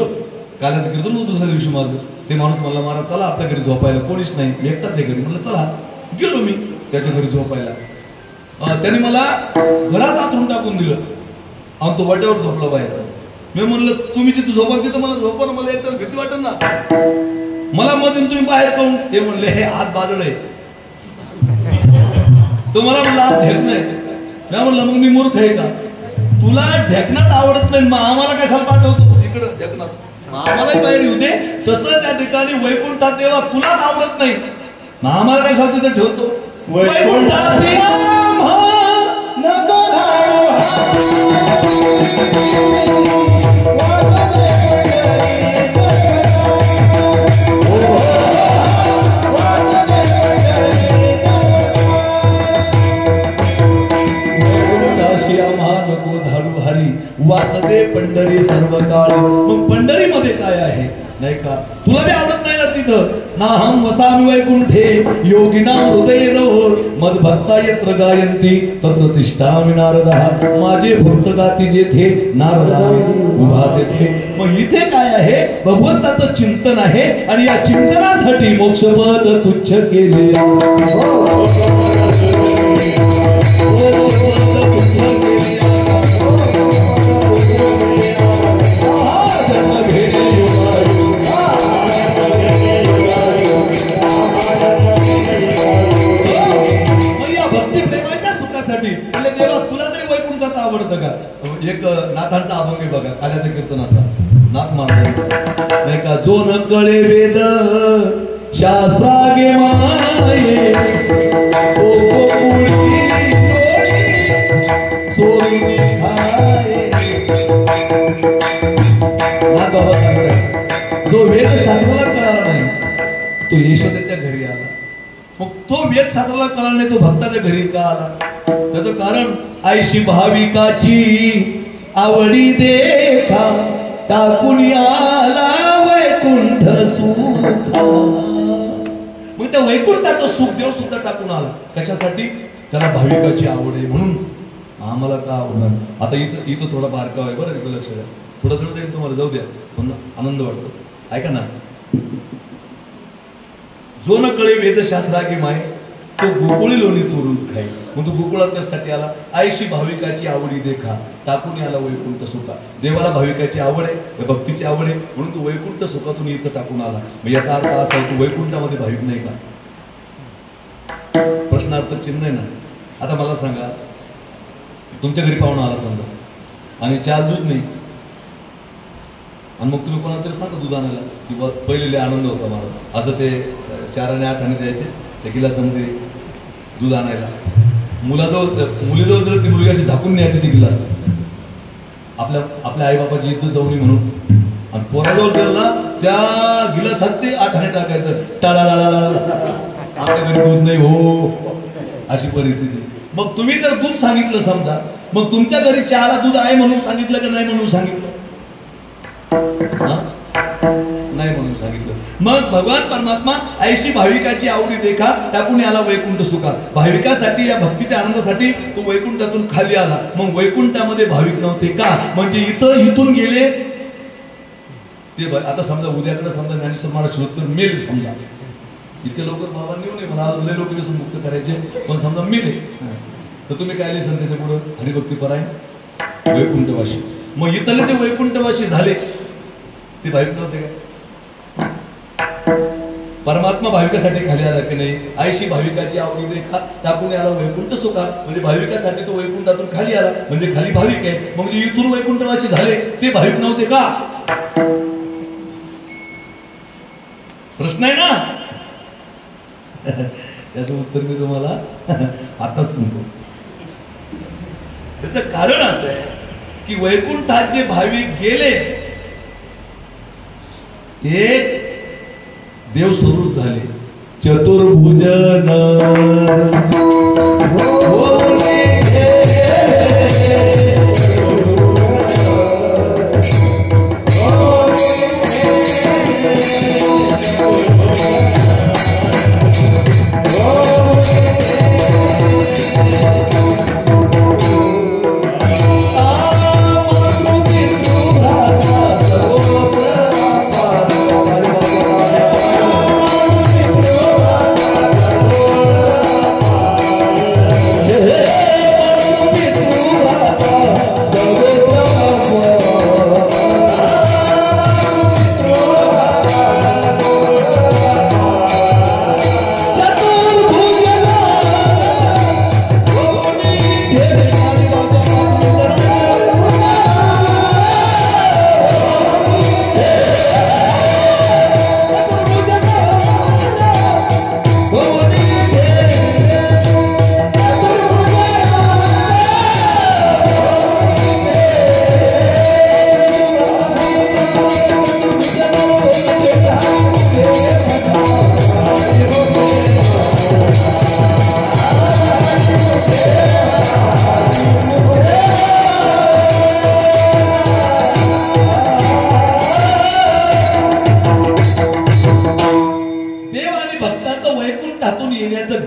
काल्याचं कीर्तन होतं दुसऱ्या दिवशी माझं ते माणूस मला मारा चला आपल्या घरी झोपायला कोणीच नाही एकटाच आहे घरी म्हणलं चला गेलो मी त्याच्या घरी झोपायला. त्याने मला घरात आतून टाकून दिलं आणि तो वाट्यावर झोपला बाहेर. मी म्हणलं तुम्ही तिथं झोपा तिथं मला झोपा मला एकदम भीती वाटत ना मला मध्ये तुम्ही बाहेर काऊन ते म्हणले हे आत बाजळ आहे तुम्हाला म्हणलं आत ढेक नाही. मी म्हणलं मग मी मूर्ख आहे का तुला ढेकण्यात आवडत नाही मग आम्हाला कशाला पाठवतो इकडं ढेकण्यात आम्हालाही बाहेर येऊ दे. तसं त्या ठिकाणी वैकुंठात देवा तुलाच आवडत नाही मग आम्हाला कशाला तिथे ठेवतो वैकुंठाची नको धाडू हरी वासदे पंढरी सर्व काळ. मग पंढरी मध्ये काय आहे नाही का तुला बी आवडत नाही ना तिथं ना हम वसामी वैकुंठे योगिना हृदय रहो मद भक्ता यत्र गायंती तत्र तिष्ठामि नारदः. माझे भक्त गाती जेथे नारद उभा तेथे. मग इथे काय आहे भगवंताचं चिंतन आहे आणि या चिंतनासाठी मोक्षपद तुच्छ केले देवा तुला तरी वैकुंठात आवडतं का? एक नाथांचा अभंग आहे बघा, आल्याचं कीर्तनाचा नाथ महाराज नाही का, जो न कळे वेद शास्त्रागे माये ओ गोकुळी सोडून खाये. नाथ बाबा सांगतात, जो वेद शास्त्राला कळाला नाही तो यशोदेच्या घरी आला. मग तो वेद शास्त्राला कळाला नाही तो भक्ताच्या घरी का आला? त्याचं कारण आईशी भाविकाची आवडी देखा टाकून आला वैकुंठ सुखा. मग त्या वैकुंठाचं सुख देव सुद्धा टाकून आला. कशासाठी? त्याला भाविकाची आवड आहे म्हणून. आम्हाला का आवडणार? आता इथं थोडा बारकाव आहे बरं, इथं लक्ष द्या. थोडं थोडं जाईल तुम्हाला, जाऊ द्या, पण आनंद वाटतो. ऐका ना, जो न कळे वेदशास्त्रागी माय तो गोकुळी लोणी चोरून खाई. मग तो गोकुळात कशासाठी आला? आईशी भाविकाची आवडी देखा टाकून आला वैकुंठ सुखा. देवाला भाविकाची आवड आहे, भक्तीची आवड आहे म्हणून तो वैकुंठ सुखातून इथं टाकून आला. मग याचा अर्थ असा आहे, तू वैकुंठामध्ये भाविक नाही का? प्रश्नार्थ चिन्ह आहे ना. आता मला सांगा, तुमच्या घरी पाहुणा आला समजा आणि चहा दूध नाही, आणि मग तुम्ही कोणाला तरी सांगा दूध आणायला, किंवा पहिले आनंद होता मला, असं ते 4 आणि 8 आणे द्यायचे त्या गिलासामध्ये दूध आणायला. मुलीजवळ जर ती मुलगी अशी झाकून न्यायची ती गिलास, आपल्या आईबापाची इज्जत जाऊ नये म्हणून. आणि पोराजवळ गेला त्या गिलासात ते 8 आणे टाकायचं, टाळाला आमच्या घरी दूध नाही हो, अशी परिस्थिती. मग तुम्ही जर दूध सांगितलं समजा, मग तुमच्या घरी चहाला दूध आहे म्हणून सांगितलं का नाही म्हणून सांगितलं? नाही म्हणून सांगितलं. मग भगवान परमात्मा ऐशी भाविकाची आवडी देखा टाकून आला वैकुंठ सुखा. भाविकासाठी, या भक्तीच्या आनंदासाठी तो वैकुंठातून खाली आला. मग वैकुंठामध्ये भाविक नव्हते का? म्हणजे इथून गेले ते. आता समजा उद्याकडे समजा ज्ञानेश्वर महाराज श्रोत्र मेले समजा, इतके लोक बाबा नेऊ नये मला लय लोक व्यसन मुक्त करायचे, पण समजा मेले तर तुम्ही काय लिहिलं त्याच्या पुढं? हरिभक्ती परायण वैकुंठवासी. मग इथले ते वैकुंठवासी झाले, ते भाविक नव्हते का? परमात्मा भाविकासाठी खाली आला की नाही? आईशी भाविकाची आवडी देखा टाकून आला वैकुंठ सुखा. म्हणजे भाविकासाठी तो वैकुंठातून खाली आला, म्हणजे खाली भाविक आहे. मग इथून वैकुंठवासी झाले, ते भाविक नव्हते का? प्रश्न आहे ना. त्याचं उत्तर मी तुम्हाला आताच सांगतो. त्याचं कारण असं आहे की वैकुंठात जे भाविक गेले ते देवस्वरूप झाले. चतुर्भुजन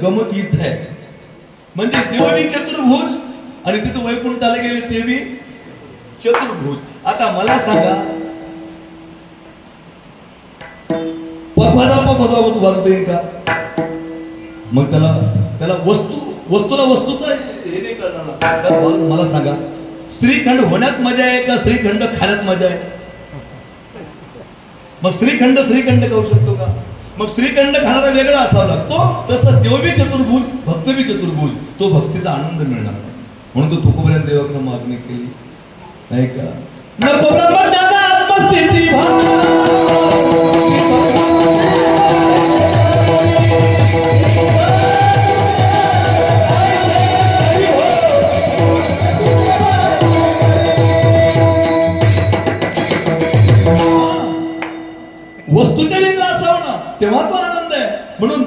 गमक इथं आहे. म्हणजे देवबी चतुर्भुज आणि तिथे वैकुंठाला गेले ते बी चतुर्भुज. आता मला सांगा, पगवादा वाजता येईल का? मग त्याला वस्तू वस्तूला वस्तूचं हे नाही कळणार. तर मला सांगा, श्रीखंड होण्यात मजा आहे का श्रीखंड खाण्यात मजा आहे? मग श्रीखंड खाऊ शकतो का? मग श्रीखंड खाणारा वेगळा असावा लागतो. तसं देवबी चतुर्भुज भक्तबी चतुर्भुज, तो भक्तीचा आनंद मिळणार नाही. म्हणून तो तुकोबऱ्याने देवाकडे मागणी केली नाही का? नको ब्रह्मज्ञान आत्मस्थिती वस्तूच्या वेगळा असावं ना, तेव्हा तो आनंद आहे. म्हणून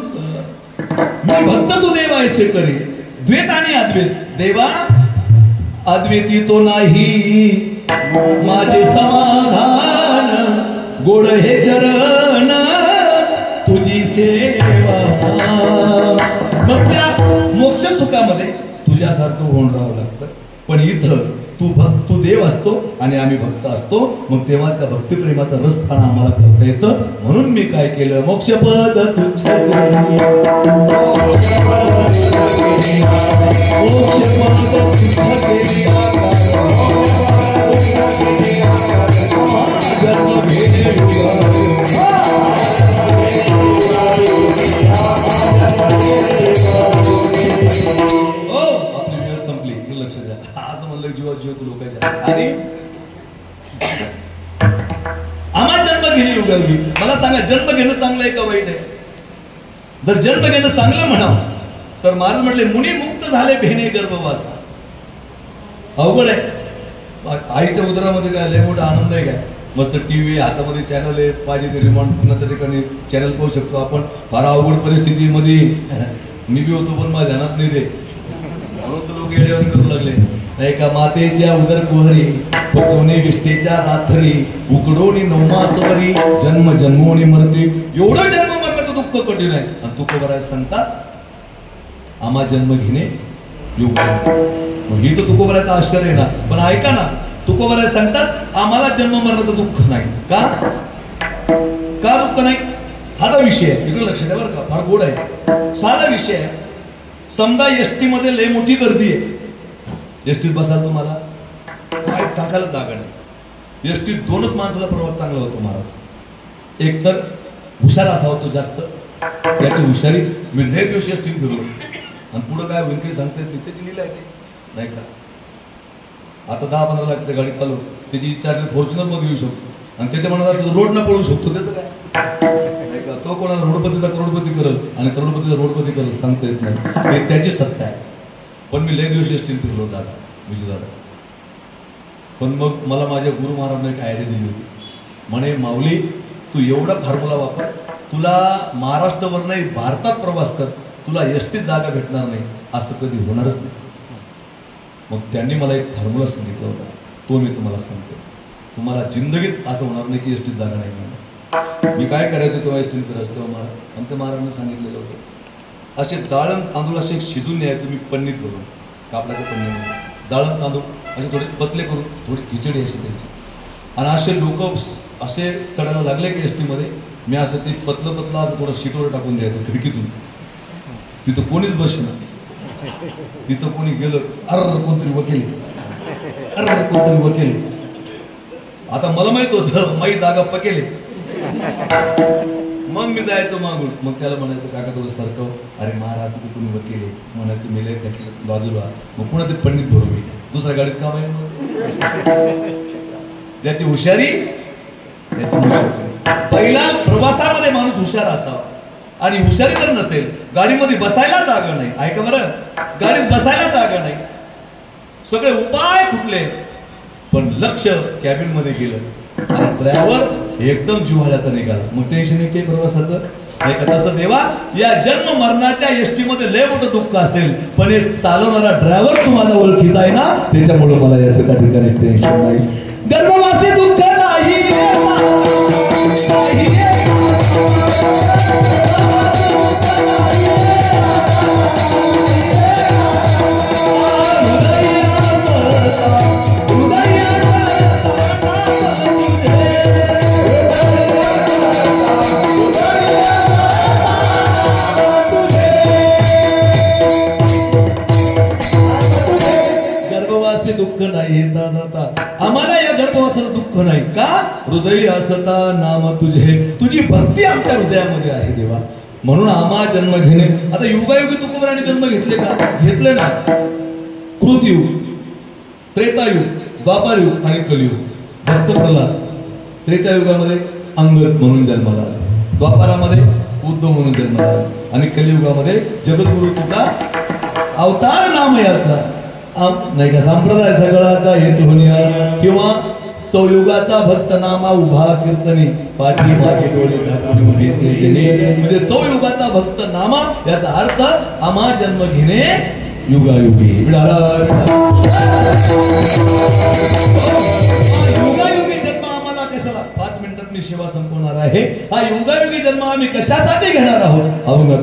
मी भक्त तू देव ऐसे करी, द्वैत आणि अद्वैत. देवा अद्वैती तो नाही माझे समाधान, गोड हे चरण तुझी सेवा. मग त्या मोक्ष सुखामध्ये तुझ्यासारखं होऊन राहावं लागतं. पण इथं तू देव असतो आणि आम्ही भक्त असतो. मग तेव्हा त्या भक्तिप्रेमाचा रसस्थान आम्हाला करता येतं. म्हणून मी काय केलं, मोक्षपद तुच्छ आपली वेळ संपली, लक्ष द्या. असं म्हणलं जीवा जीव तू लोकांच्या. आणि आम्हाला जन्म घेणे उगवली. मला सांगा, जन्म घेणं चांगलं आहे का वाईट आहे? जर जन्म घेणं चांगलं म्हणावं तर महाराज म्हटले, मुनी मुक्त झाले भेणे गर्भवास. अवघड आहे. आईच्या उदरामध्ये काय लय मोठा आनंद आहे काय? मस्त टीव्ही हातामध्ये चॅनल आहे, पाहिजे ते रिमोट कुणाच्या ठिकाणी चॅनल पाहू शकतो आपण. फार अवघड परिस्थितीमध्ये मी बी होतो, पण माझ्या ध्यानात नाही दे म्हणून तो लोक येड्यावर करू लागले नाही का? मातेच्या उदर कुहरी पचवणे विष्ठेच्या रात्री, उकडोनी नवमासवरी जन्म जन्मोनी मरते. एवढं जन्म मरण्याचं दुःख कठीण आहे. आणि तुकोबराय सांगतात आम्हा जन्म घेणे योग्य. मग ही तर तुकोबरायचं आश्चर्य आहे ना. पण ऐका ना, तुकोबराय सांगतात आम्हाला जन्म मरण्याचं दुःख नाही. का दुःख नाही? साधा विषय आहे, इकडे लक्ष द्या बरं का, फार गोड आहे. साधा विषय आहे. समजा एसटी मध्ये लय मोठी गर्दी आहे, एसटीत बसाल तुम्हाला पाय टाकायला जागा नाही. एसटीत दोनच माणसाचा प्रवास चांगला होतो महाराज. एक तर हुशार असावा तो जास्त, याची हुशारी मी लय दिवशी एसटीत फिरलो. आणि पुढं काय होईल काही सांगता येत तिथे लिहिलं आहे नाही का? आता 10-15 लाख ते गाडी चालू, त्याची इच्छा फॉर्च्युनर मध्ये येऊ शकतो. आणि त्याच्या मनात रोड न पळू शकतो. त्याचं काय नाही का? तो कोणाला रोडपतीचा करोडपती करल आणि करोडपतीचा रोडपती करल सांगता येत नाही. हे त्याची सत्ता आहे. पण मी लय दिवशी एसटीत फिरलो दादा, विजयदादा. पण मग मला माझ्या गुरु महाराजांनी एक आयडिया दिली होती. म्हणे, माऊली तू एवढा फॉर्म्युला वापर, तुला महाराष्ट्रावर नाही भारतात प्रवास कर, तुला एसटीत जागा भेटणार नाही असं कधी होणारच नाही. मग त्यांनी मला एक फॉर्म्युला सांगितला होता, तो मी तुम्हाला सांगतो. तुम्हाला जिंदगीत असं होणार नाही की एसटीत जागा नाही म्हणून. मी काय करायचं तेव्हा एसटीत करायचं तेव्हा मला आमच्या महाराजांनी सांगितलेलं होतं, असे डाळण तांदूळ असे शिजून न्यायचं. मी पन्नीत करून कापडाच्या पन्नीमध्ये डाळण तांदूळ असे थोडे पतले करून थोडी खिचडी अशी द्यायची. आणि असे लोक असे चढायला लागले की एसटीमध्ये, मी असं ते पतलं असं थोडं शीटवर टाकून द्यायचं खिडकीतून. तिथं कोणीच बसणार, तिथं कोणी गेलं कोणतरी वकील. आता मला माहित होतं माझी जागा पकेल. मग मी जायचं मागून, मग त्याला म्हणायचं काका थोडं सारखं, अरे महाराज तिथे तुम्ही वकील आहे म्हणायचं, मेले बाजूला. मग पुन्हा ते पंडित भरू मी दुसऱ्या गाडीत काम आहे. त्याची हुशारी पहिला प्रवासामध्ये माणूस हुशार असावा. आणि हुशारी जर नसेल, गाडीमध्ये बसायला जागा नाही. ऐका बरं, गाडीत बसायला जागा नाही, सगळे उपाय कुठले. पण लक्ष कॅबिन मध्ये गेलं आणि ड्रायव्हर एकदम जिव्हाळ्याचा निघाला. मग टेन्शन येते प्रवासाचं. तसं देवा, या जन्म मरणाच्या एसटी मध्ये लय मोठं दुःख असेल, पण हे चालवणारा ड्रायव्हर तुम्हाला ओळखीचा आहे ना, त्याच्यामुळे मला या ठिकाणी टेन्शन नाही. गर्भवासी दुःख नाही. दुःख नाही येता जाता आम्हाला या गर्भवासाला दुःख नाही का हृदय असता नाम तुझे तुझी भक्ती आमच्या हृदयामध्ये आहे देवा म्हणून आम्हा जन्म घेणे आता युगायुगी तुकोबराने जन्म घेतले का घेतले ना कृतयुग त्रेतायुग द्वापारयुग आणि कलियुग भक्त प्रल्हाद त्रेतायुगामध्ये अंगद म्हणून जन्माला आला द्वापारामध्ये उद्धव म्हणून जन्माला आला आणि कलियुगामध्ये जगद्गुरु तुका अवतार नाम याचा नाही का संप्रदाय सगळाचा हेतू होणे किंवा चौयुगाचा भक्त नामा उभा कीर्तनी पाठी मागे डोळे झाकून म्हणजे चौयुगाचा भक्त नामा याचा अर्थ आम्हा जन्म घेणे युगायुगी युगायुगी जन्म आम्हाला कशाला 5 मिनिटात मी सेवा संपवणार आहे हा युगायुगी जन्म आम्ही कशासाठी घेणार आहोत अभंगात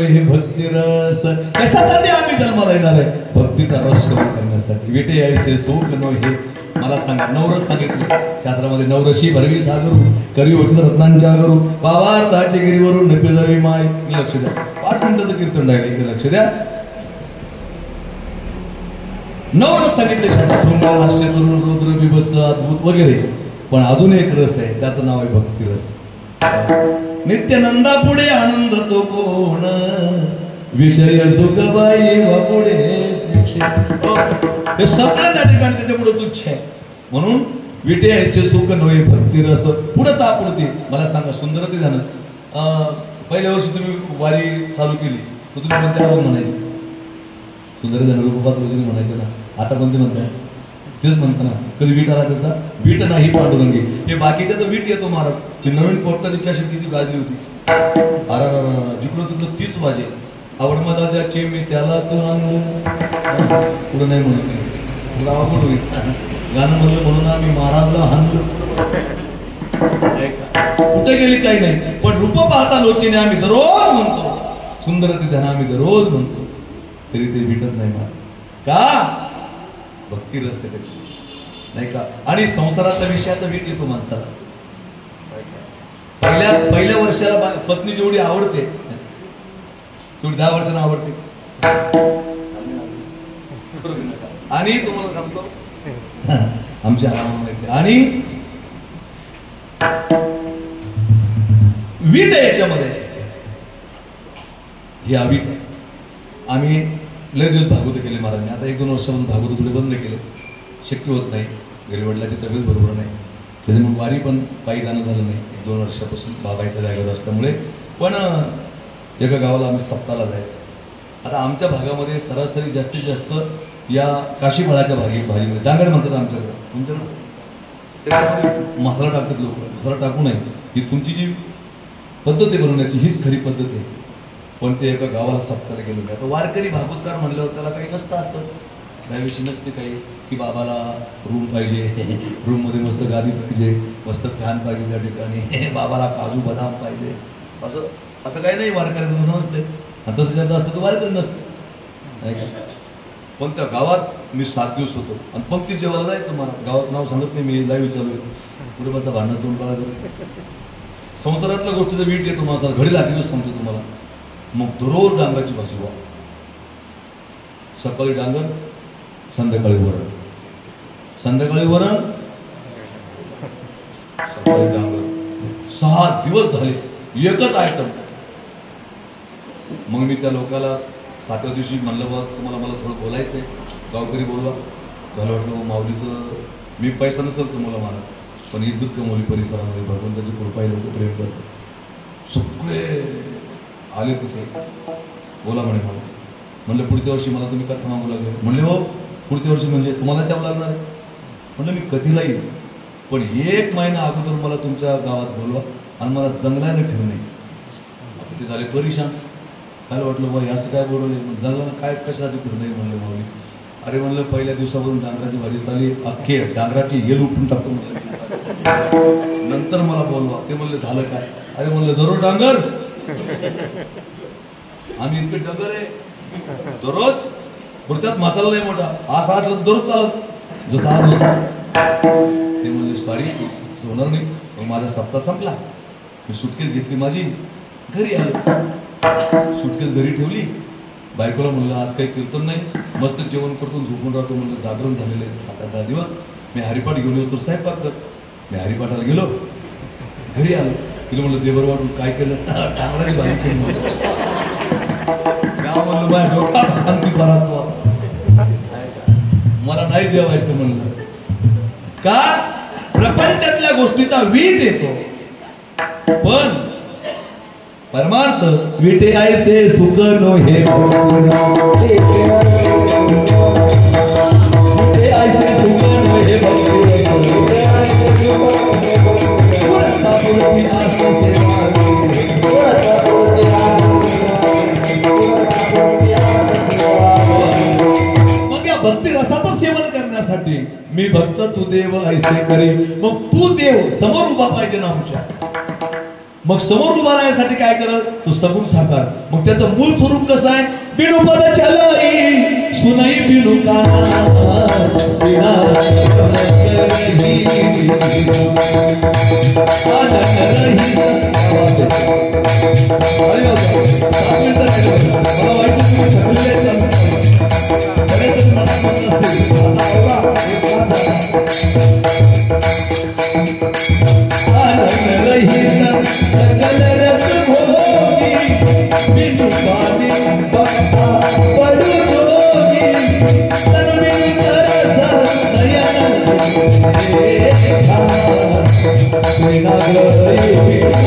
हे भक्ती रस कशासाठी आम्ही जन्माला येणार आहे भक्तीचा रस कमी करण्यासाठी विटे ऐसे सुख नो हे मला सांगा नवरस सांगितले शास्त्रामध्ये नवरशी भरवी सागरू करी वचन रत्नांच्या गरू पावार्थाचे गिरीवरून नपिजावी माय लक्ष द्या 5 मिनिटाचं कीर्तन राहिले लक्ष द्या नवरस सांगितले शृंगार हास्य तरुण रुद्र बिभत्स अद्भुत वगैरे पण अजून एक रस आहे त्याचं नाव आहे भक्ती रस नित्यानंदा पुढे आनंद तो कोण विषय सुखबाई पुढे हे सगळं त्या ठिकाणी त्याच्यापुढे तुच्छ आहे म्हणून विटे ऐसे सुख नव्हे भक्ती रस पुढे तापुरते मला सांगा सुंदरते झालं पहिल्या वर्षी तुम्ही वारी चालू केली तर तुम्ही कोणत्या म्हणायचे सुंदर झालं रूपात वगैरे म्हणायचं ना आता कोणते म्हणताय तेच म्हणतो ना कधी वीट आला त्याचा वीट नाही पांडुरंगी हे बाकीच्या तर वीट येतो महाराज ती नवीन पोर्टाची कॅसेट किती गाजली होती जिकडं तिकडं तीच वाजे आवड माझा ज्याचे मी त्यालाच पुढं नाही म्हणत पुढं आवड होईल गाणं म्हणलं म्हणून आम्ही महाराजला हाणलो कुठे गेली काही नाही पण रूप पाहता लोचेने आम्ही दररोज म्हणतो सुंदर ते ध्यान आम्ही दररोज म्हणतो तरी ते भेटत नाही मला का भक्ती रस त्याची नाही का आणि संसाराचा विषयाचा वीट येतो माणसाला पहिल्या वर्षाला पत्नी जेवढी आवडते तेवढी 10 वर्षांना आवडते आणि तुम्हाला सांगतो आमच्या आणि वीट आहे याच्यामध्ये हे अवीट आम्ही लय दिवस भागवत केले महाराजांनी आता 1-2 वर्षापासून भागवत थोडे बंद केले शक्य होत नाही घरी वडिलांची तब्येत बरोबर नाही त्याच्यामुळे वारी पण पायी जाणं झालं नाही 1-2 वर्षापासून बाबा इथं जागेवर असल्यामुळे पण एका गावाला आम्ही सप्ताहाला जायचं आता आमच्या भागामध्ये सरासरी जास्तीत जास्त या काशीफळाच्या भाजीमध्ये डांगर म्हणतात आमच्याकडे तुमच्याकडे त्याच्यामध्ये मसाला टाकतात लोक मसाला टाकू नये ही तुमची जी पद्धत आहे बनवण्याची हीच खरी पद्धत आहे पण ते एका गावाला सप्ताला गेलो नाही आता वारकरी भागवतकार म्हणल्यावर त्याला काही नसतं असं त्याविषयी नसते काही की बाबाला रूम पाहिजे रूममध्ये मस्त गादी पाहिजे मस्त फॅन पाहिजे त्या ठिकाणी बाबाला काजू बदाम पाहिजे असं काही नाही वारकऱ्यांचं तसं नसते आणि तसं ज्याचं असतं तर वारकरी नसतं नाही का पण त्या गावात मी 7 दिवस होतो आणि पंक्ती जेवायला जायचं मला गावात नाव सांगत नाही मी लाईव्ह चालू आहे पुढे माझा भांडण तोंड काढायचं संसारातल्या गोष्टीचा वीट येतो माझा घडी लागेलच सांगतो तुम्हाला मग दररोज डांगराची भाजी वा सकाळी डांगर संध्याकाळी वरण संध्याकाळी वरण सकाळी डांगर 6 दिवस झाले एकच आयटम मग मी त्या लोकाला 7व्या दिवशी म्हणलं बघ तुम्हाला मला थोडं बोलायचं आहे, गावकरी बोलवा. मला वाटलं माऊलीचं मी पैसा नसेल तुम्हाला मला, पण इज्जत कमवली परिसरामध्ये, भगवंताची कृपा आहे, लोक प्रेम करतात. सगळे आले तिथे, बोला म्हणे मला. म्हणलं पुढच्या वर्षी मला तुम्ही कथा मागू लागले. म्हणले हो पुढच्या वर्षी म्हणजे तुम्हालाच यावं लागणार आहे. म्हणलं मी कधीला येईल, पण 1 महिना अगोदर मला तुमच्या गावात बोलवा आणि मला जंगलाने फिरणे. ते झाले परेशान. काय वाटलं बा असं काय बोलवले, जंगलानं काय कशासाठी फिरणे. म्हणलं माऊली अरे म्हणलं पहिल्या दिवसावरून डांगराची भाजी चालली, अख्खे डांगराची येल उपटून टाकतो म्हणलं, नंतर मला बोलवा. ते म्हणले झालं काय. अरे म्हणलं दररोज डांगर, आम्ही इतके डांगर आहे दररोज, पुरत्यात मसाला नाही मोठा, असा असला तर दररोज चालत जसं आज होता. ते म्हणले सॉरी होणार नाही. मग माझा सप्ताह संपला. मी सुटकेस घेतली माझी, घरी आलो. सुटकेस घरी ठेवली. बायकोला म्हणलं आज काही कीर्तन नाही, मस्त जेवण करतो झोपून राहतो. म्हणलं जागरण झालेलं आहे 7-8 दिवस. मी हरिपाठ घेऊन येतो स्वयंपाक कर. मी हरिपाठाला गेलो, घरी आलो. तिला म्हणलं देवर वाटून काय केलं, टांगराची भाजी केली. म्हणलं बाय डोक्यात शांती परातो, मला नाही जेवायचं. म्हणलं का, प्रपंचातल्या गोष्टीचा वीट येतो, पण परमार्थ विटे ऐसे सुख नो हे विटे ऐसे सुख नो हे मग या भक्ती रसाचं सेवन करण्यासाठी मी भक्त तू देव ऐसे करी. मग तू देव समोर उभा पाहिजे ना आमच्या. मग समोर उभा राहण्यासाठी काय करत, तो सगुण साकार. मग त्याचं मूळ स्वरूप कसं आहे, बिनु पद चलाई सुनई बिनु काना सकल रस भोगी बिनु पानी बक्ता पडू जोगी तन बिनु तरस नयन बिना गई बिनु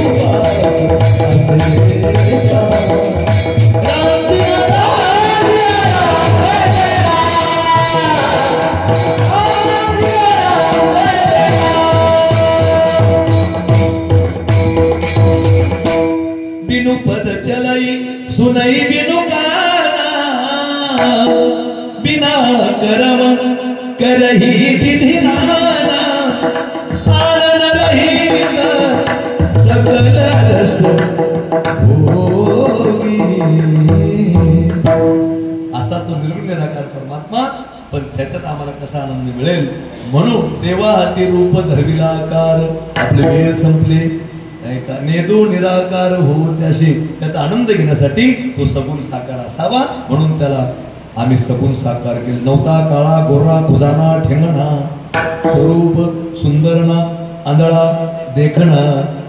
बिनु पद चलाई सुनई बिनु गाना बिना करम करही विधि नाना आनन रहित सकल रस भोगी. असा तो निर्गुण निराकार परमात्मा, पण त्याच्यात आम्हाला कसा आनंद मिळेल. म्हणून देवा हाती रूप धरविला आकार. आपले वेळ संपले, नेदो निराकार हो त्याशी त्याचा आनंद घेण्यासाठी तो सगुण साकार असावा. म्हणून त्याला आम्ही सगुण साकार केले. नवता काळा गोरा खुजाना ठेंगणा स्वरूप सुंदरना आंधळा देखणा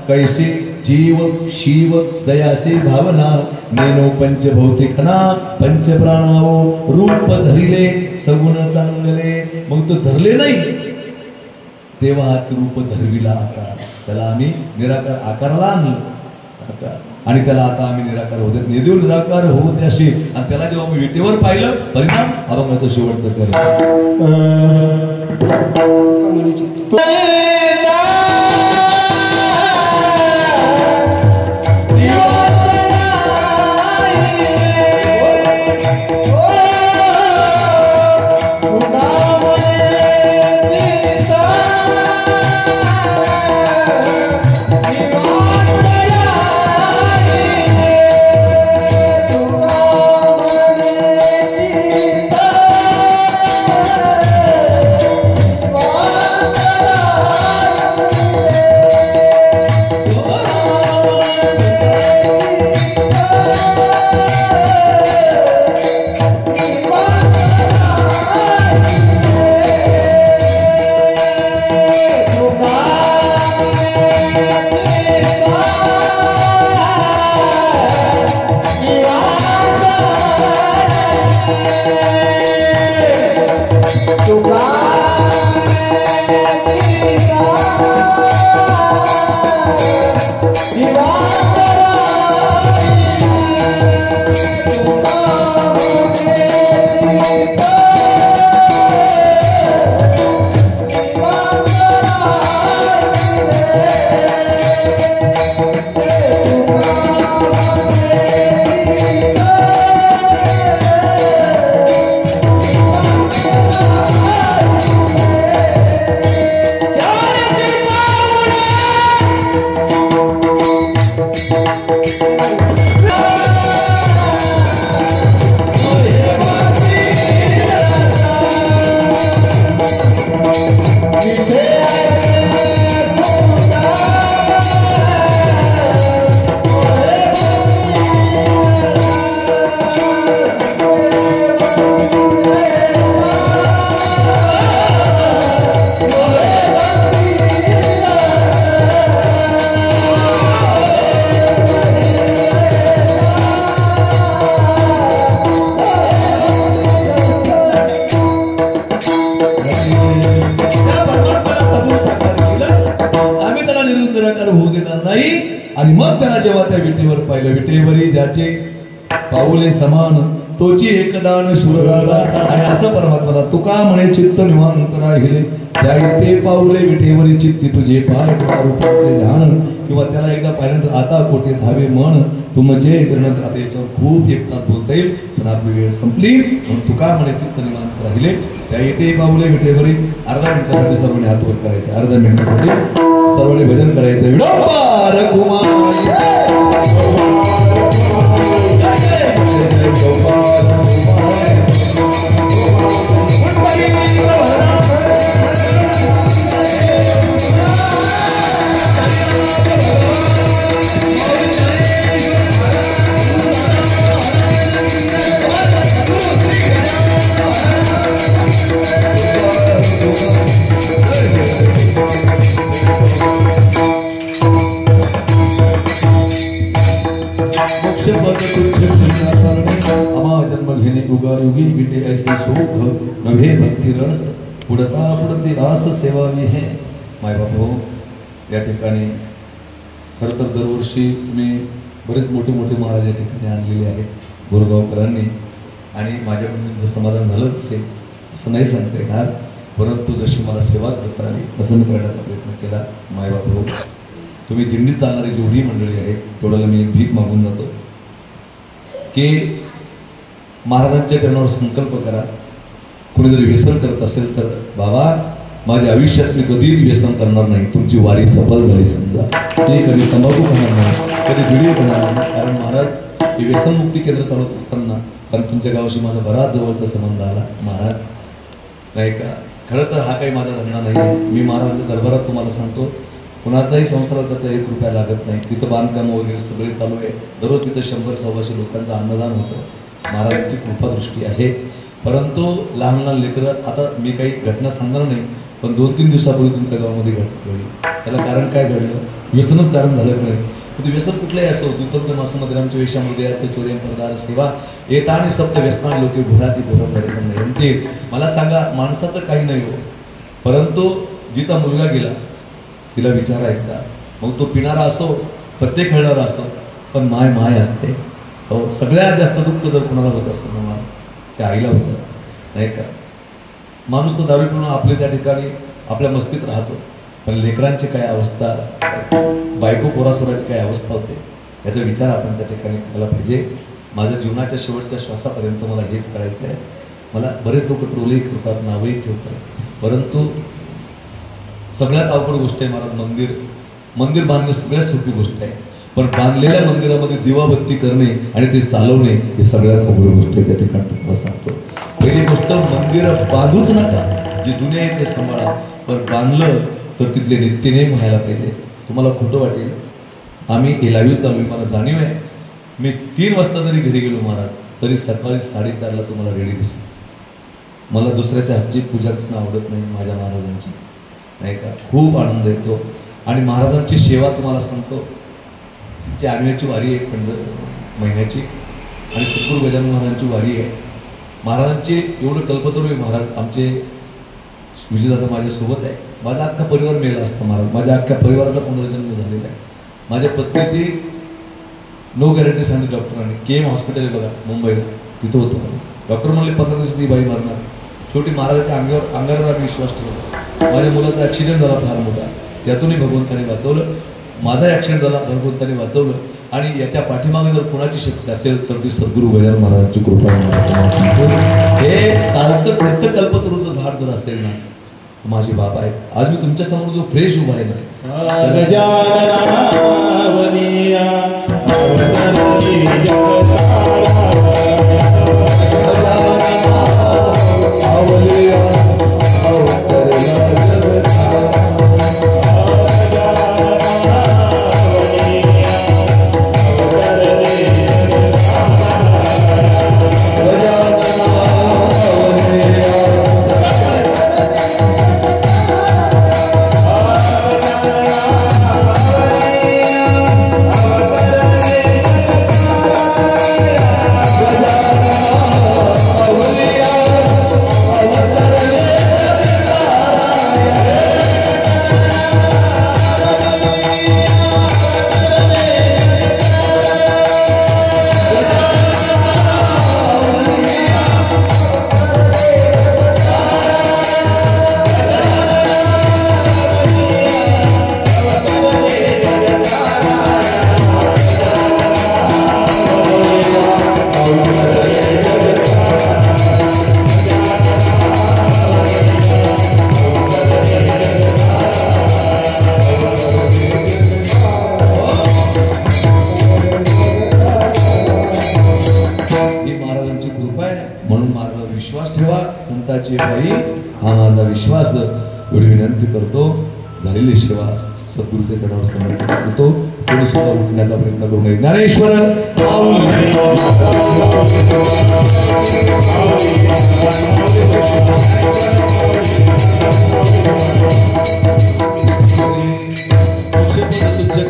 कैसे जीव शिव दयासी भावना नेनो पंचभौतिकना पंचप्राणावो रूप धरिले सगुण चांगले. मग तो धरले नाही, तेव्हा रूप धरविला आकार. त्याला आम्ही निराकार आकाराला आणलं आणि त्याला आता आम्ही निराकार होते, नेदेव निराकार होऊ त्याशी. आणि त्याला जेव्हा आम्ही विटेवर पाहिलं, परिणाम अभंगाचं शेवटचं चरण. आणि मग त्याला जेव्हा त्या विटेवर पाहिलं, विटेवरी ज्याचे पाऊले समान तोची एकदान शूरदादा. आणि असं परमात्माला तुका म्हणे चित्त निवांत राहिले त्या इथे पाऊले विटेवरी चित्ती तुझे पाय रूपाचे ध्यान. किंवा त्याला एकदा पाहिल्यानंतर आता कोठे धावे मन तू म्हणजे आता याच्यावर खूप एक तास बोलता येईल, पण आपली वेळ संपली. म्हणून तुका म्हणे चित्त निवांत राहिले त्या इथे पाऊले विटेवरी. अर्धा मिनिटासाठी सर्वांनी हात वर करायचे, अर्धा मिनिटासाठी सर्वांनी भजन करायचं. विडंबर कुमार युगी विटे ऐसे सुख नव्हे भक्ती रस पुढता पुढते आस सेवावी हे. माय बापू, या ठिकाणी खरं तर दरवर्षी तुम्ही बरेच मोठे मोठे महाराज या ठिकाणी आणलेले आहेत गुरुगावकरांनी, आणि माझ्याकडून जर समाधान झालं असेल असं नाही सांगता येणार, परंतु जशी मला सेवा करता आली तसं मी करण्याचा प्रयत्न केला. माय बापू, तुम्ही दिंडीत जाणारी जेवढी मंडळी आहे तेवढ्याला मी एक भीक मागून जातो की महाराजांच्या चरणावर संकल्प करा. कोणी जर व्यसन करत असेल तर बाबा माझ्या आयुष्यात मी कधीच व्यसन करणार नाही, तुमची वारी सफल झाली समजा. ते कधी तंबाखू खाणार नाही, कधी व्हिडिओ करणार नाही, कारण महाराज हे व्यसनमुक्ती केंद्र चालवत असताना कारण तुमच्या गावाशी माझा बराच जवळचा संबंध आला महाराज, नाही का. खरं तर हा काही माझा धंदा नाही. मी महाराजांच्या दरबारात तुम्हाला सांगतो, कुणाचाही संसारात त्याचा 1 रुपया लागत नाही. तिथं बांधकाम वगैरे सगळे चालू आहे. दररोज तिथं 100-125 लोकांचं अन्नदान होतं. महाराजांची कृपादृष्टी आहे. परंतु लहान लहान लेकरं, आता मी काही घटना सांगणार नाही, पण 2-3 दिवसापूर्वी तुमच्या गावामध्ये घटना घडली. त्याला कारण काय घडलं? व्यसनच कारण झालं नाही. ते व्यसन कुठलंही असो, दुतंत्र मासमध्ये आमच्या वेशामध्ये ते चोरी प्रदार सेवा येता आणि सप्त व्यसना लोके घोराती घोरते. मला सांगा, माणसाचं काही नाही हो, परंतु जिचा मुलगा गेला तिला विचारायचा, मग तो पिणारा असो प्रत्येक खेळणारा असो, पण माय माय असते. हो, सगळ्यात जास्त दुःख जर कुणाला होत असेल ना त्या आईला होतं, नाही का. माणूस तो दारू पिऊन आपले त्या ठिकाणी आपल्या मस्तीत राहतो, पण लेकरांची काय अवस्था, बायको पोरासोराची काय अवस्था होते याचा विचार आपण त्या ठिकाणी करायला पाहिजे. माझ्या जीवनाच्या शेवटच्या श्वासापर्यंत मला हेच करायचं आहे. मला बरेच लोक ट्रोलही ठेवतात, नावही ठेवतात, परंतु सगळ्यात अवघड गोष्ट आहे महाराज मंदिर बांधणं सगळ्यात सोपी गोष्ट आहे, पण बांधलेल्या मंदिरामध्ये दिवाबत्ती करणे आणि ते चालवणे हे सगळ्यात अवघड गोष्ट आहे. त्या ठिकाणी तुम्हाला सांगतो, पहिली गोष्ट मंदिर बांधूच नका, जे जुने आहे ते सांभाळा, पण बांधलं तर तिथले नित्यनेम व्हायला पाहिजे. तुम्हाला खोटं वाटेल, आम्ही एलावी चालू, मला जाणीव आहे, मी 3 वाजता जरी घरी गेलो महाराज तरी सकाळी 4:30ला तुम्हाला रेडी दिसेल. मला दुसऱ्याच्या हातची पूजा करणं आवडत नाही, माझ्या महाराजांची, नाही का. खूप आनंद येतो. आणि महाराजांची सेवा तुम्हाला सांगतो, जी आणव्याची वारी आहे महिन्याची, आणि सद्गुरू गजानन महाराजांची वारी आहे. महाराजांचे एवढं कल्पतरू आहे महाराज. आमचे विजयदादा माझ्यासोबत आहे. माझा अख्खा परिवार मेला असता महाराज, माझ्या अख्ख्या परिवाराचा पुनर्जन्म झालेला आहे. माझ्या पत्नीची नो गॅरंटी सांगितली डॉक्टरांनी. KM हॉस्पिटल आहे बघा मुंबईला, तिथं होतो. डॉक्टर म्हणले 15 दिवसात ही बाई मारणार. शेवटी महाराजाच्या अंगावर आम्ही विश्वास ठेवला. माझ्या मुलाचा ॲक्सिडेंट झाला फार मोठा, त्यातूनही भगवंताने वाचवलं. माझा ॲक्सिडेंट झाला, भगवंताने वाचवलं. आणि याच्या पाठीमागे जर कोणाची शक्ती असेल तर ती सद्गुरू गजानन महाराजांची कृपा. हे चालतं प्रत्येक कल्पतरूचं झाड जर असेल ना, माझे बाबा आहेत. आज मी तुमच्या समोर जो फ्रेश उभा आहे ना, कदाचित भाई हा माझा विश्वास एवढी विनंती करतो. झालेली सेवा सद्गुरूच्या चरणावर समर्पित करतो. कोणी सुद्धा उठण्याचा प्रयत्न करू नये. ज्ञानेश्वर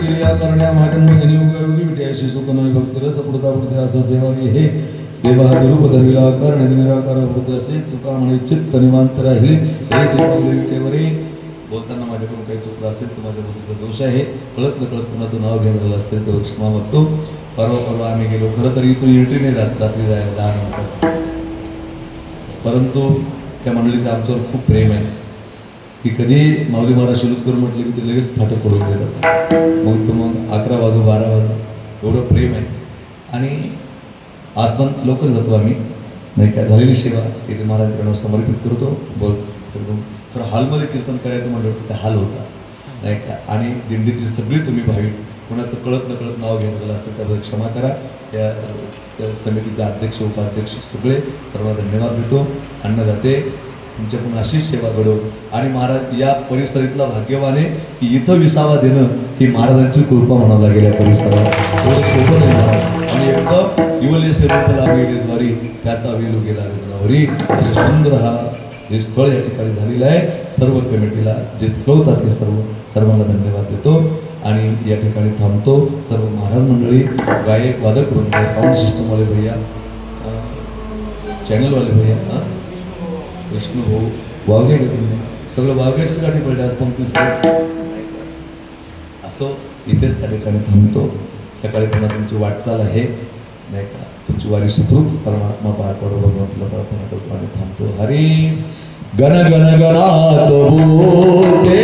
क्रिया करण्या माझ्या योगी विटयाशी सुखनोय भक्त रस पुढता पुढते असं सेवावी हे देवा रूप धरविला कर्ण निराकार होत असे तुका म्हणे चित्त निवांत राहील. बोलताना माझ्याकडून काही चुकलं असेल तर माझ्या बुद्धीचा दोष आहे. कळत नकळत कुणाचं नाव घेऊन झालं असेल तर क्षमा मागतो. परवा आम्ही गेलो. खरं तर इथून एंट्री नाही राहत रात्री जायला 10 नंतर, परंतु त्या मंडळीचं आमच्यावर खूप प्रेम आहे की कधी माऊली महाराज शिलूतकर म्हटले की ते लगेच फाटक पडून देतात. मग 11 वाजो 12 वाजो एवढं प्रेम आहे. आणि आज पण लवकर जातो आम्ही नाही का. झालेली सेवा इथे महाराजांकडे समर्पित करतो. बोल तर हॉलमध्ये कीर्तन करायचं म्हटलं होतं, हाल होता नाही का. आणि दिंडीतील सगळी तुम्ही भाविक कोणाचं कळत नकळत नाव घेऊन झालं असेल त्याबद्दल क्षमा करा. त्या समितीचे अध्यक्ष उपाध्यक्ष सगळे सर्वांना धन्यवाद देतो. अन्नदाते तुमच्याकडून अशीच सेवा घडो. आणि महाराज या परिसरातला भाग्यवान आहे की इथं विसावा देणं ही महाराजांची कृपा म्हणावं लागेल. या परिसराला थोडं सोपं नाही महाराज. आणि एकदम इवले सेवकाला वेळेद्वारी त्याचा वेलू गेला वेदनावरी असं सुंदर हा हे स्थळ या ठिकाणी झालेलं आहे. सर्व कमिटीला जे कळवतात ते सर्वांना धन्यवाद देतो. आणि या ठिकाणी थांबतो. सर्व महाराज मंडळी गायक वादक वृंद साऊंड सिस्टमवाले भैया चॅनलवाले भैया कृष्ण भाऊ वावगे सगळं वावग्याची गाठी पडली आज 35 असं इथेच त्या ठिकाणी थांबतो. सकाळी पुन्हा तुमची वाटचाल आहे नाही का. तुमची वारी सुखरूप परमात्मा पार पडो भगवंतला प्रार्थना करतो आणि थांबतो. हरी गण गण गणात बोलते